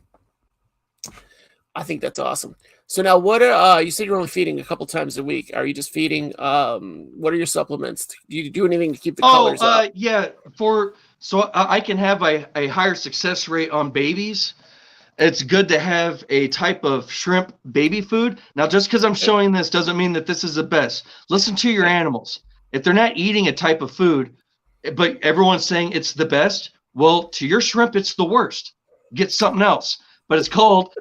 S1: think that's awesome. So now, what are you said you're only feeding a couple times a week? Are you just feeding? What are your supplements? Do you do anything to keep the colors up?
S2: Yeah. So I can have a higher success rate on babies. It's good to have a type of shrimp baby food. Now, just because I'm showing this doesn't mean that this is the best. Listen to your animals. If they're not eating a type of food, but everyone's saying it's the best, well, to your shrimp, it's the worst. Get something else. But it's called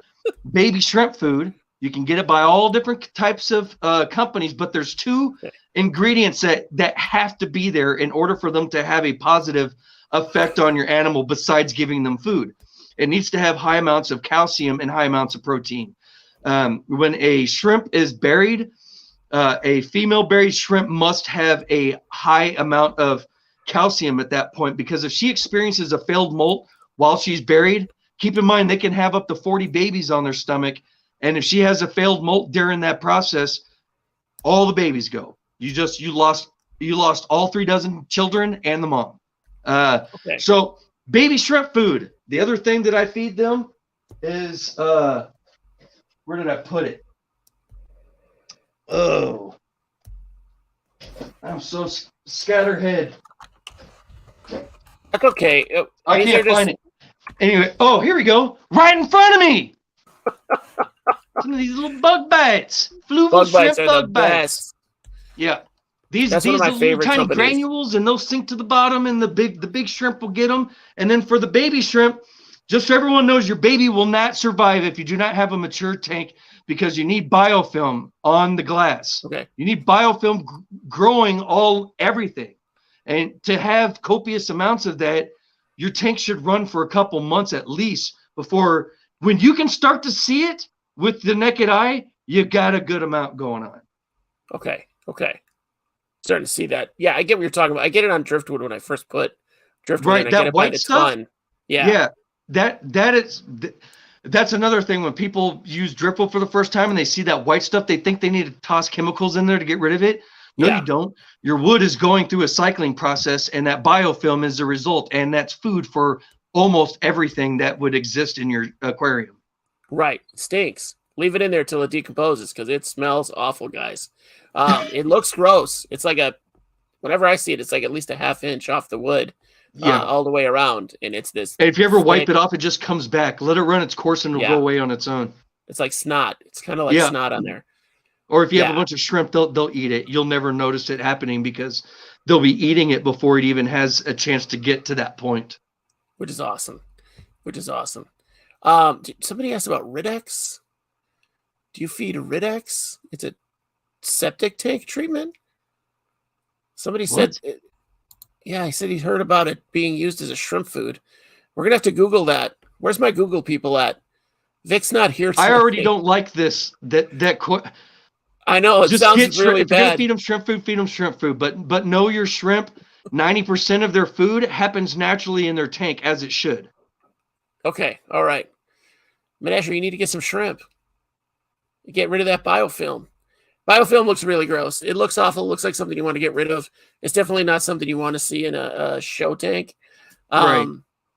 S2: baby shrimp food. You can get it by all different types of companies, but there's two ingredients that have to be there in order for them to have a positive effect on your animal besides giving them food. It needs to have high amounts of calcium and high amounts of protein. When a shrimp is buried, a female buried shrimp must have a high amount of calcium at that point, because if she experiences a failed molt while she's buried, keep in mind they can have up to 40 babies on their stomach. And if she has a failed molt during that process, all the babies go. You lost all 3 dozen children and the mom. So baby shrimp food. The other thing that I feed them is where did I put it? Oh, I'm so scatterhead.
S1: That's okay.
S2: I can't find it. Anyway, oh, here we go. Right in front of me. Some of these little bug bites. Fluval shrimp bug bites. Yeah. These little tiny granules, and they'll sink to the bottom, and the big shrimp will get them. And then for the baby shrimp, just so everyone knows, your baby will not survive if you do not have a mature tank, because you need biofilm on the glass.
S1: Okay. You
S2: need biofilm growing everything. And to have copious amounts of that, your tank should run for a couple months at least before, when you can start to see it with the naked eye, you got a good amount going on.
S1: Okay. Starting to see that. Yeah, I get what you're talking about. I get it on driftwood when I first put driftwood.
S2: Right,
S1: in.
S2: that white stuff.
S1: Yeah.
S2: That's another thing. When people use driftwood for the first time and they see that white stuff, they think they need to toss chemicals in there to get rid of it. No, you don't. Your wood is going through a cycling process, and that biofilm is the result, and that's food for almost everything that would exist in your aquarium.
S1: Right. It stinks. Leave it in there till it decomposes, because it smells awful, guys. It looks gross. It's like whenever I see it, it's like at least a ½ inch off the wood, all the way around, and it's this.
S2: And if you ever wipe it off, it just comes back. Let it run its course, and it'll go away on its own.
S1: It's like snot. It's kind of like snot on there.
S2: Or if you have a bunch of shrimp, they'll eat it. You'll never notice it happening because they'll be eating it before it even has a chance to get to that point.
S1: Which is awesome. Somebody asked about Ridex. Do you feed Ridex? It's a septic tank treatment. Somebody said, he said he heard about it being used as a shrimp food. We're gonna have to Google that. Where's my Google people at? Vic's not here tonight.
S2: I already don't like this.
S1: I know it sounds really bad.
S2: If you're gonna feed them shrimp food, but know your shrimp. 90% of their food happens naturally in their tank, as it should.
S1: Okay, all right. Menagerie, you need to get some shrimp. Get rid of that biofilm. Biofilm looks really gross. It looks awful. It looks like something you want to get rid of. It's definitely not something you want to see in a show tank.
S2: Right.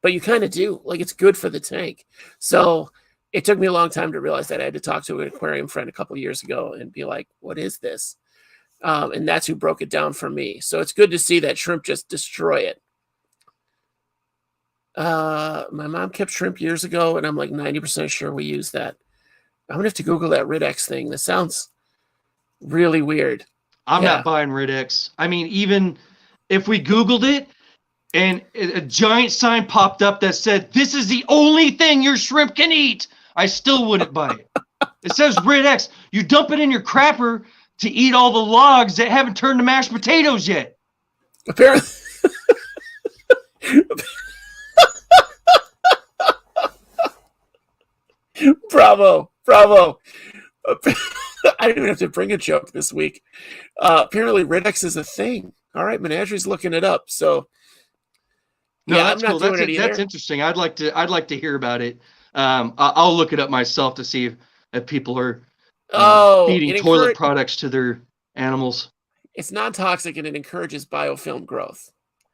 S1: But you kind of do. Like, it's good for the tank. So it took me a long time to realize that. I had to talk to an aquarium friend a couple of years ago and be like, what is this? And that's who broke it down for me. So it's good to see that shrimp just destroy it. My mom kept shrimp years ago, and I'm like 90% sure we use that. I'm going to have to Google that Ridex thing. That sounds really weird.
S2: I'm not buying Ridex. I mean, even if we Googled it and a giant sign popped up that said, this is the only thing your shrimp can eat, I still wouldn't buy it. It says Ridex. You dump it in your crapper to eat all the logs that haven't turned to mashed potatoes yet.
S1: Apparently. Bravo. I didn't even have to bring a joke this week. Apparently Ridex is a thing. All right, Menagerie's looking it up. So
S2: that's cool. That's interesting. I'd like to hear about it. I'll look it up myself to see if people are feeding toilet products to their animals.
S1: It's non-toxic and it encourages biofilm growth.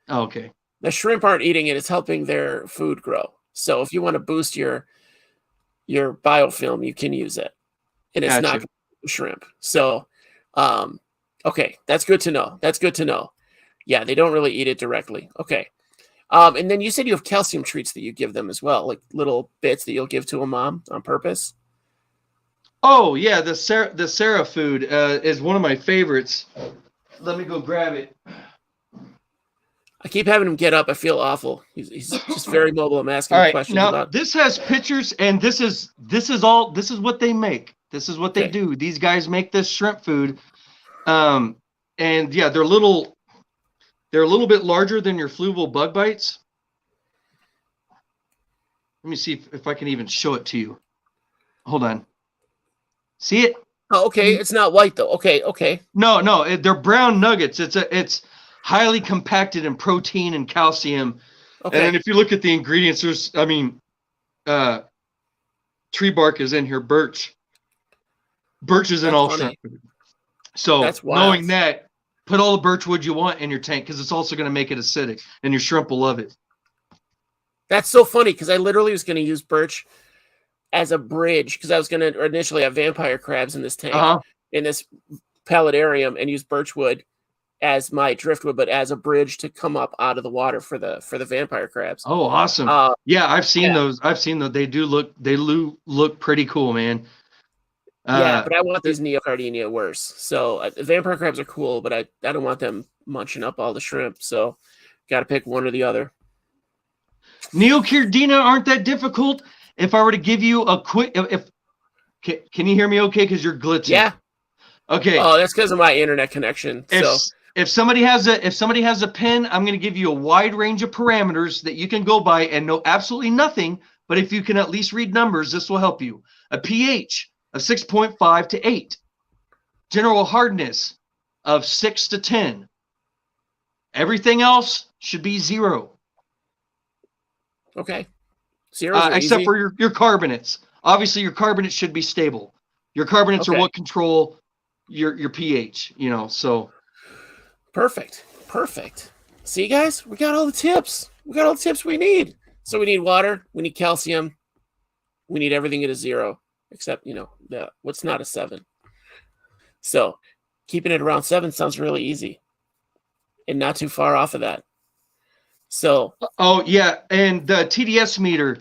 S2: Oh, okay.
S1: The shrimp aren't eating it. It's helping their food grow. So if you want to boost your biofilm, you can use it. And it's not shrimp. So, okay, that's good to know. Yeah, they don't really eat it directly. Okay. And then you said you have calcium treats that you give them as well, like little bits that you'll give to a mom on purpose.
S2: Oh yeah, the Sarah food is one of my favorites. Let me go grab it.
S1: I keep having him get up. I feel awful. He's just very mobile. I'm asking
S2: All
S1: him
S2: right,
S1: questions
S2: now
S1: about.
S2: this has pictures, and this is what they make. This is what they do. These guys make this shrimp food, and yeah, they're a little bit larger than your fluval bug bites. Let me see if I can even show it to you. Hold on. See it?
S1: Oh, okay. It's not white though. Okay.
S2: No, they're brown nuggets. It's highly compacted in protein and calcium.
S1: Okay.
S2: And then if you look at the ingredients, tree bark is in here, birch. Birch is in all shrimp food. So knowing that, put all the birch wood you want in your tank because it's also going to make it acidic, and your shrimp will love it.
S1: That's so funny because I literally was going to use birch as a bridge because I was going to initially have vampire crabs in this tank, in this pelletarium, and use birch wood as my driftwood, but as a bridge to come up out of the water for the vampire crabs.
S2: Oh, awesome! Yeah, I've seen those. I've seen those. They look pretty cool, man.
S1: Yeah, but I want these Neocardinia worse. So vampire crabs are cool, but I don't want them munching up all the shrimp. So got to pick one or the other.
S2: Neocardinia aren't that difficult. If I were to give you a quick, can you hear me okay? Because you're glitching.
S1: Yeah.
S2: Okay.
S1: Oh, that's because of my internet connection.
S2: If somebody has a pen, I'm going to give you a wide range of parameters that you can go by and know absolutely nothing. But if you can at least read numbers, this will help you. A pH of 6.5 to 8. General hardness of 6 to 10. Everything else should be 0.
S1: Okay. 0
S2: except for your carbonates. Obviously, your carbonates should be stable. Your carbonates are what control your pH, so.
S1: Perfect. See, guys, we got all the tips. We need. So we need water. We need calcium. We need everything at a 0, except, what's not a 7. So keeping it around 7 sounds really easy and not too far off of that. So.
S2: Oh, yeah. And the TDS meter,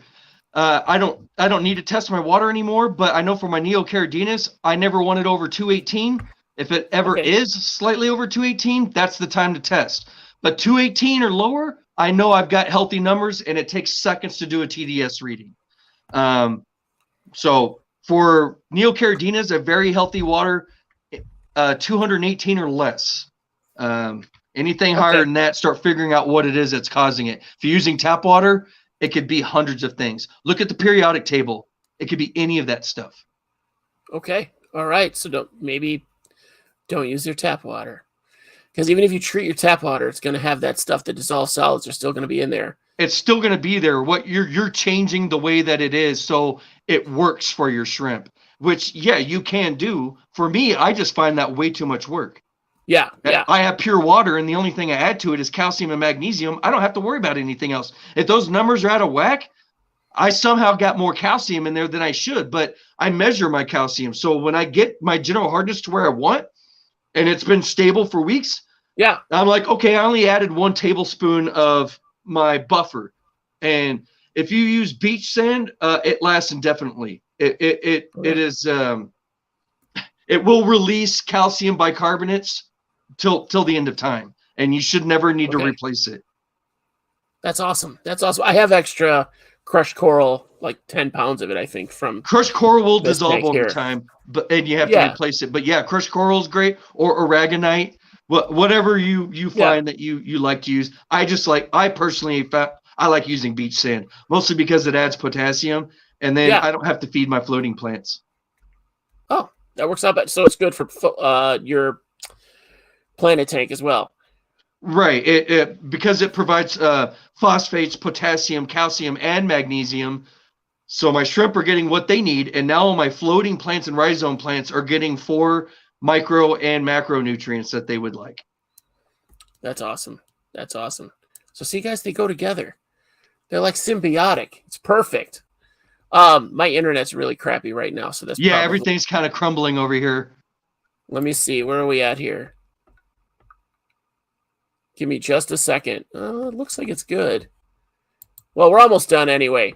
S2: I don't need to test my water anymore, but I know for my Neocardinas, I never want it over 218. If it ever is slightly over 218, that's the time to test. But 218 or lower, I know I've got healthy numbers, and it takes seconds to do a TDS reading. So for Neocardinas, a very healthy water, 218 or less. Anything higher than that, start figuring out what it is that's causing it. If you're using tap water, it could be hundreds of things. Look at the periodic table. It could be any of that stuff.
S1: Okay. All right. So don't use your tap water. Because even if you treat your tap water, it's going to have that stuff that dissolves solids are still going to be in there.
S2: It's still going to be there. What you're changing the way that it is so it works for your shrimp, which, yeah, you can do. For me, I just find that way too much work.
S1: Yeah.
S2: I have pure water, and the only thing I add to it is calcium and magnesium. I don't have to worry about anything else. If those numbers are out of whack, I somehow got more calcium in there than I should, but I measure my calcium. So when I get my general hardness to where I want, and it's been stable for weeks, I'm like, okay, I only added 1 tablespoon of my buffer. And if you use beach sand, it lasts indefinitely. It will release calcium bicarbonates till the end of time, and you should never need to replace it.
S1: That's awesome. I have extra crushed coral, like 10 pounds of it, I think. From
S2: crushed coral will dissolve over time, and you have to replace it. But yeah, crushed coral is great, or aragonite, whatever you find that you like to use. I personally like using beach sand, mostly because it adds potassium, and then I don't have to feed my floating plants.
S1: Oh, that works out. So it's good for your planet tank as well.
S2: Right. Because it provides phosphates, potassium, calcium, and magnesium. So my shrimp are getting what they need. And now my floating plants and rhizome plants are getting 4 micro and macronutrients that they would like.
S1: That's awesome. So see, guys, they go together. They're like symbiotic. It's perfect. My internet's really crappy right now. So that's
S2: everything's kind of crumbling over here.
S1: Let me see. Where are we at here? Give me just a second. It looks like it's good. Well, we're almost done anyway.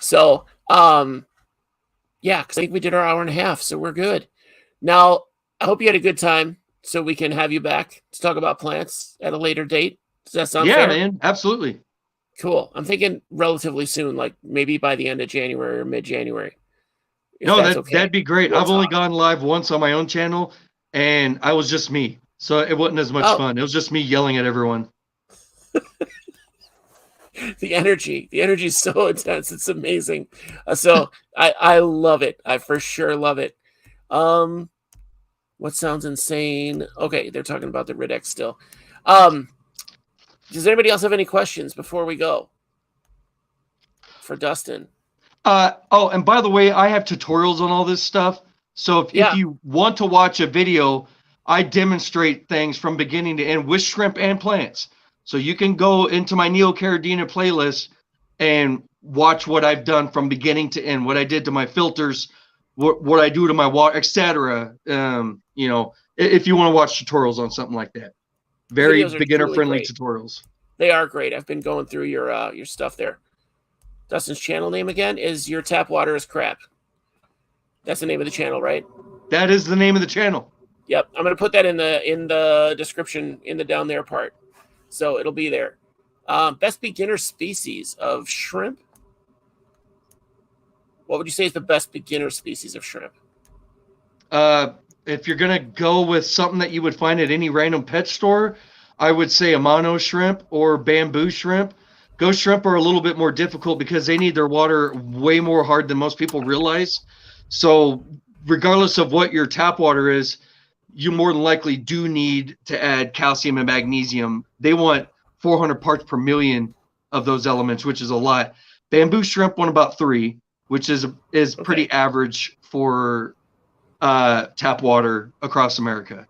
S1: So, because I think we did our hour and a half, so we're good. Now, I hope you had a good time, so we can have you back to talk about plants at a later date. Does that sound
S2: Yeah,
S1: fair?
S2: man, absolutely.
S1: Cool. I'm thinking relatively soon, like maybe by the end of January or mid-January, if
S2: No,
S1: that's okay.
S2: that'd be great.
S1: We'll
S2: I've only
S1: talk.
S2: gone live once on my own channel, and I was just me, so it wasn't as much
S1: Oh,
S2: fun. It was just me yelling at everyone.
S1: the energy is so intense. It's amazing. So I love it. I for sure love it. What sounds insane? Okay, they're talking about the Ridex still. Does anybody else have any questions before we go for Dustin?
S2: Oh, and by the way, I have tutorials on all this stuff. So if
S1: Yeah.
S2: you want to watch a video, I demonstrate things from beginning to end with shrimp and plants. So you can go into my Neocardinia playlist and watch what I've done from beginning to end, what I did to my filters, what I do to my water, etc. You know, if you want to watch tutorials on something like that,
S1: The
S2: very
S1: videos are
S2: beginner
S1: truly
S2: friendly
S1: great.
S2: tutorials.
S1: They are great. I've been going through your stuff there. Dustin's channel name again is Your Tap Water is Crap. That's the name of the channel, right?
S2: That is the name of the channel.
S1: Yep. I'm gonna put that in the description in the down there part, so it'll be there. Best beginner species of shrimp. What would you say is the best beginner species of shrimp?
S2: If you're gonna go with something that you would find at any random pet store, I would say a mono shrimp or bamboo shrimp. Ghost shrimp are a little bit more difficult because they need their water way more hard than most people realize. So regardless of what your tap water is, you more than likely do need to add calcium and magnesium. They want 400 parts per million of those elements, which is a lot. Bamboo shrimp want about 3, which is pretty average for tap water across America.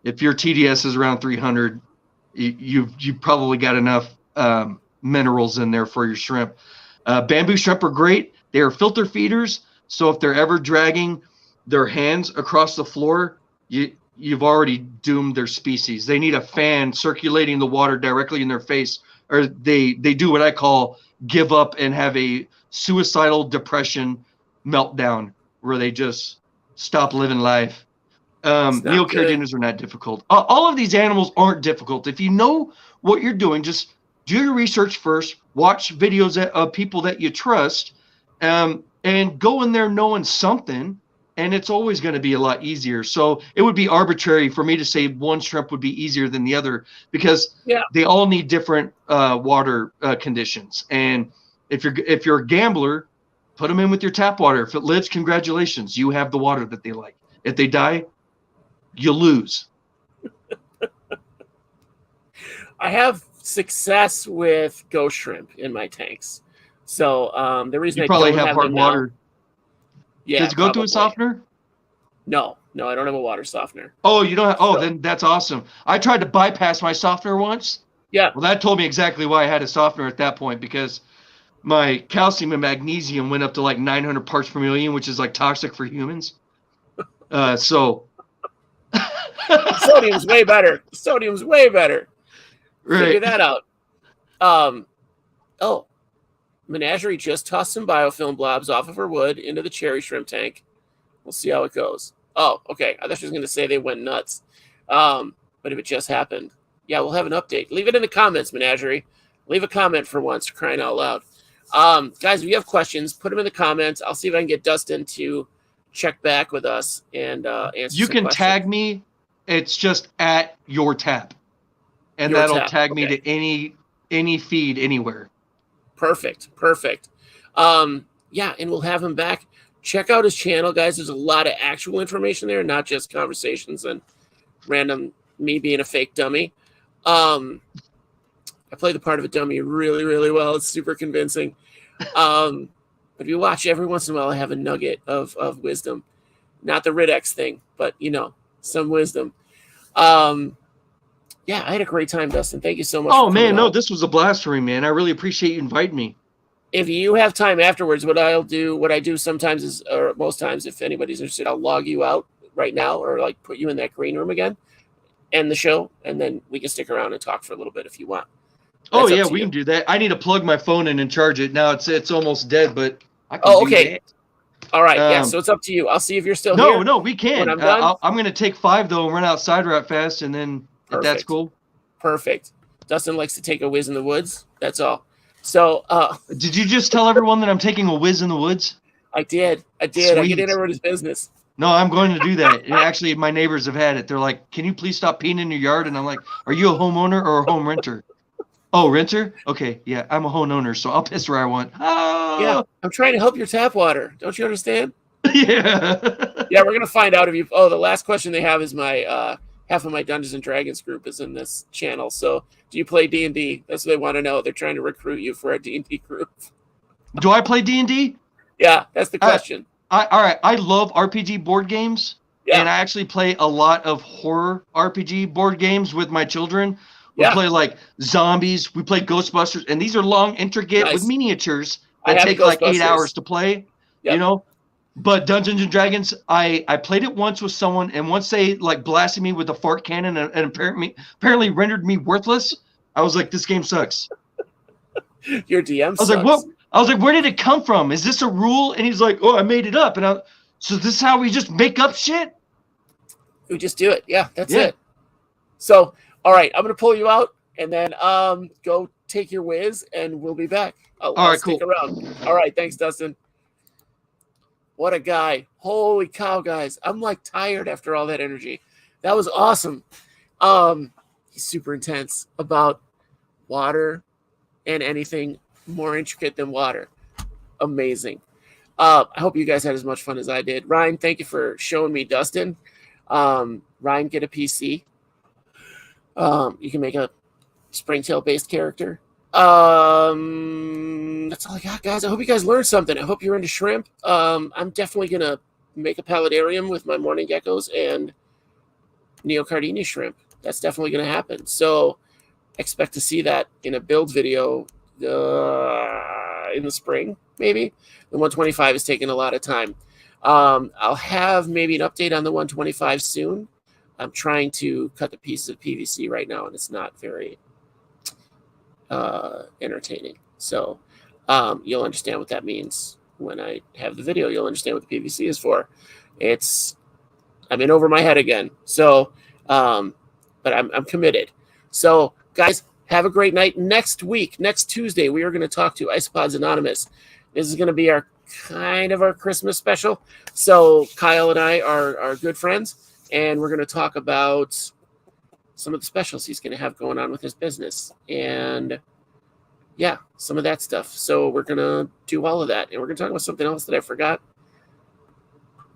S2: If your TDS is around 300, you've probably got enough minerals in there for your shrimp. Bamboo shrimp are great. They are filter feeders, so if they're ever dragging their hands across the floor, you've already doomed their species. They need a fan circulating the water directly in their face, or they do what I call give up and have a suicidal depression meltdown where they just stop living life. Neocardinas are not difficult. All of these animals aren't difficult. If you know what you're doing, just do your research first, watch videos of people that you trust, and go in there knowing something, and it's always going to be a lot easier. So it would be arbitrary for me to say one shrimp would be easier than the other because they all need different water conditions. And if you're a gambler, put them in with your tap water. If it lives, congratulations, you have the water that they like. If they die, you lose.
S1: I have success with ghost shrimp in my tanks. So the reason
S2: you
S1: I
S2: probably
S1: don't
S2: have hard water.
S1: Now, yeah,
S2: does it go through a softener?
S1: No, I don't have a water softener.
S2: Oh, you don't have, oh, then that's awesome. I tried to bypass my softener once.
S1: Yeah.
S2: Well, that told me exactly why I had a softener at that point, because my calcium and magnesium went up to like 900 parts per million, which is like toxic for humans. So
S1: sodium's way better. Sodium's way better.
S2: Right.
S1: Figure that out. Oh, Menagerie just tossed some biofilm blobs off of her wood into the cherry shrimp tank. We'll see how it goes. Oh, okay. I thought she was going to say they went nuts. But if it just happened, yeah, we'll have an update. Leave it in the comments, Menagerie. Leave a comment for once, crying out loud. Guys, if you have questions, put them in the comments. I'll see if I can get Dustin to check back with us and answer.
S2: You can tag me. It's just at your tap, and that'll tag me to any feed anywhere.
S1: Perfect. Yeah, and we'll have him back. Check out his channel, guys. There's a lot of actual information there, not just conversations and random me being a fake dummy. I play the part of a dummy really, really well. It's super convincing. But if you watch, every once in a while, I have a nugget of wisdom. Not the Ridex thing, but, some wisdom. Yeah, I had a great time, Dustin. Thank you so much.
S2: Oh, man, no, this was a blast for me, man. I really appreciate you inviting me.
S1: If you have time afterwards, what I do sometimes is, or most times, if anybody's interested, I'll log you out right now or like put you in that green room again, end the show, and then we can stick around and talk for a little bit if you want.
S2: That's yeah, we can do that. I need to plug my phone in and charge it. Now it's almost dead, but I can do that.
S1: All right, yeah, so it's up to you. I'll see if you're still here.
S2: No, we can.
S1: When I'm done.
S2: I'm going to take 5, though, and run outside right fast, and then if that's cool.
S1: Perfect. Dustin likes to take a whiz in the woods. That's all. So
S2: did you just tell everyone that I'm taking a whiz in the woods?
S1: I did.
S2: Sweet.
S1: I get in everybody's business.
S2: No, I'm going to do that. And actually, my neighbors have had it. They're like, "Can you please stop peeing in your yard?" And I'm like, "Are you a homeowner or a home renter?" Oh, renter? Okay, yeah, I'm a homeowner, so I'll piss where I want. Oh!
S1: Yeah, I'm trying to help your tap water. Don't you understand?
S2: Yeah.
S1: Yeah, we're gonna find out if you. Oh, the last question they have is my half of my Dungeons and Dragons group is in this channel. So, do you play D&D? That's what they want to know. They're trying to recruit you for a D&D group.
S2: Do I play D&D?
S1: Yeah, that's the question.
S2: All right. I love RPG board games,
S1: yeah.
S2: and I actually play a lot of horror RPG board games with my children. We play like zombies. We play Ghostbusters, and these are long, intricate with miniatures that take like 8 hours to play. Yep. You know, but Dungeons and Dragons, I played it once with someone, and once they like blasted me with a fart cannon and apparently rendered me worthless. I was like, this game sucks.
S1: Your DM
S2: sucks. Like, what? I was like, where did it come from? Is this a rule? And he's like, oh, I made it up. And so this is how we just make up shit?
S1: We just do it. Yeah, that's it. So, all right, I'm going to pull you out and then go take your whiz, and we'll be back. All right, cool. Stick around. All right, thanks, Dustin. What a guy. Holy cow, guys. I'm like tired after all that energy. That was awesome. He's super intense about water and anything more intricate than water. Amazing. I hope you guys had as much fun as I did. Ryan, thank you for showing me Dustin. Ryan, get a PC. You can make a Springtail based character. That's all I got, guys. I hope you guys learned something. I hope you're into shrimp. I'm definitely gonna make a paludarium with my morning geckos and Neocardinia shrimp. That's definitely gonna happen. So expect to see that in a build video in the spring, maybe. The 125 is taking a lot of time. I'll have maybe an update on the 125 soon. I'm trying to cut the pieces of PVC right now, and it's not very entertaining. So you'll understand what that means when I have the video. You'll understand what the PVC is for. I'm in over my head again. So, but I'm committed. So, guys, have a great night. Next week, next Tuesday, we are going to talk to Isopods Anonymous. This is going to be our Christmas special. So Kyle and I are good friends, and we're going to talk about some of the specials he's going to have going on with his business. And yeah, some of that stuff. So we're going to do all of that. And we're going to talk about something else that I forgot.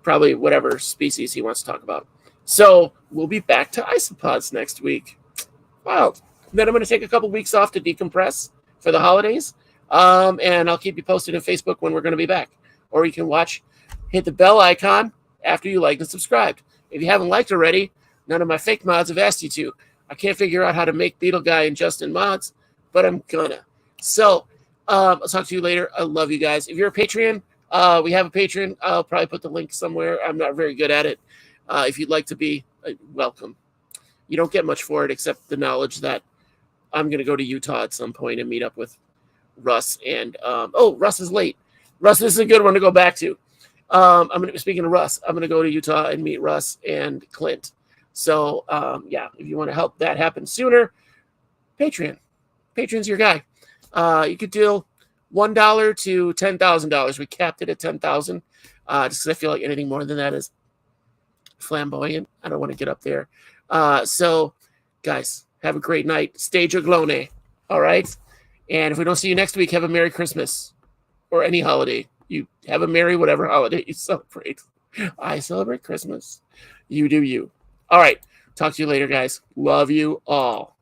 S1: Probably whatever species he wants to talk about. So we'll be back to Isopods next week. Wow. Then I'm going to take a couple weeks off to decompress for the holidays. And I'll keep you posted on Facebook when we're going to be back. Or you can hit the bell icon after you liked and subscribed. If you haven't liked already, none of my fake mods have asked you to. I can't figure out how to make Beetle Guy and Justin mods, but I'm gonna. So I'll talk to you later. I love you guys. If you're a Patreon, we have a Patreon. I'll probably put the link somewhere. I'm not very good at it. If you'd like to be, welcome. You don't get much for it except the knowledge that I'm going to go to Utah at some point and meet up with Russ. And Russ is late. Russ, this is a good one to go back to. Speaking of Russ, I'm going to go to Utah and meet Russ and Clint. So, if you want to help that happen sooner, Patreon's your guy. You could deal $1 to $10,000. We capped it at $10,000 just because I feel like anything more than that is flamboyant. I don't want to get up there. So, guys, have a great night. Stay juglone. All right? And if we don't see you next week, have a Merry Christmas or any holiday. You have a merry whatever holiday you celebrate. I celebrate Christmas. You do you. All right. Talk to you later, guys. Love you all.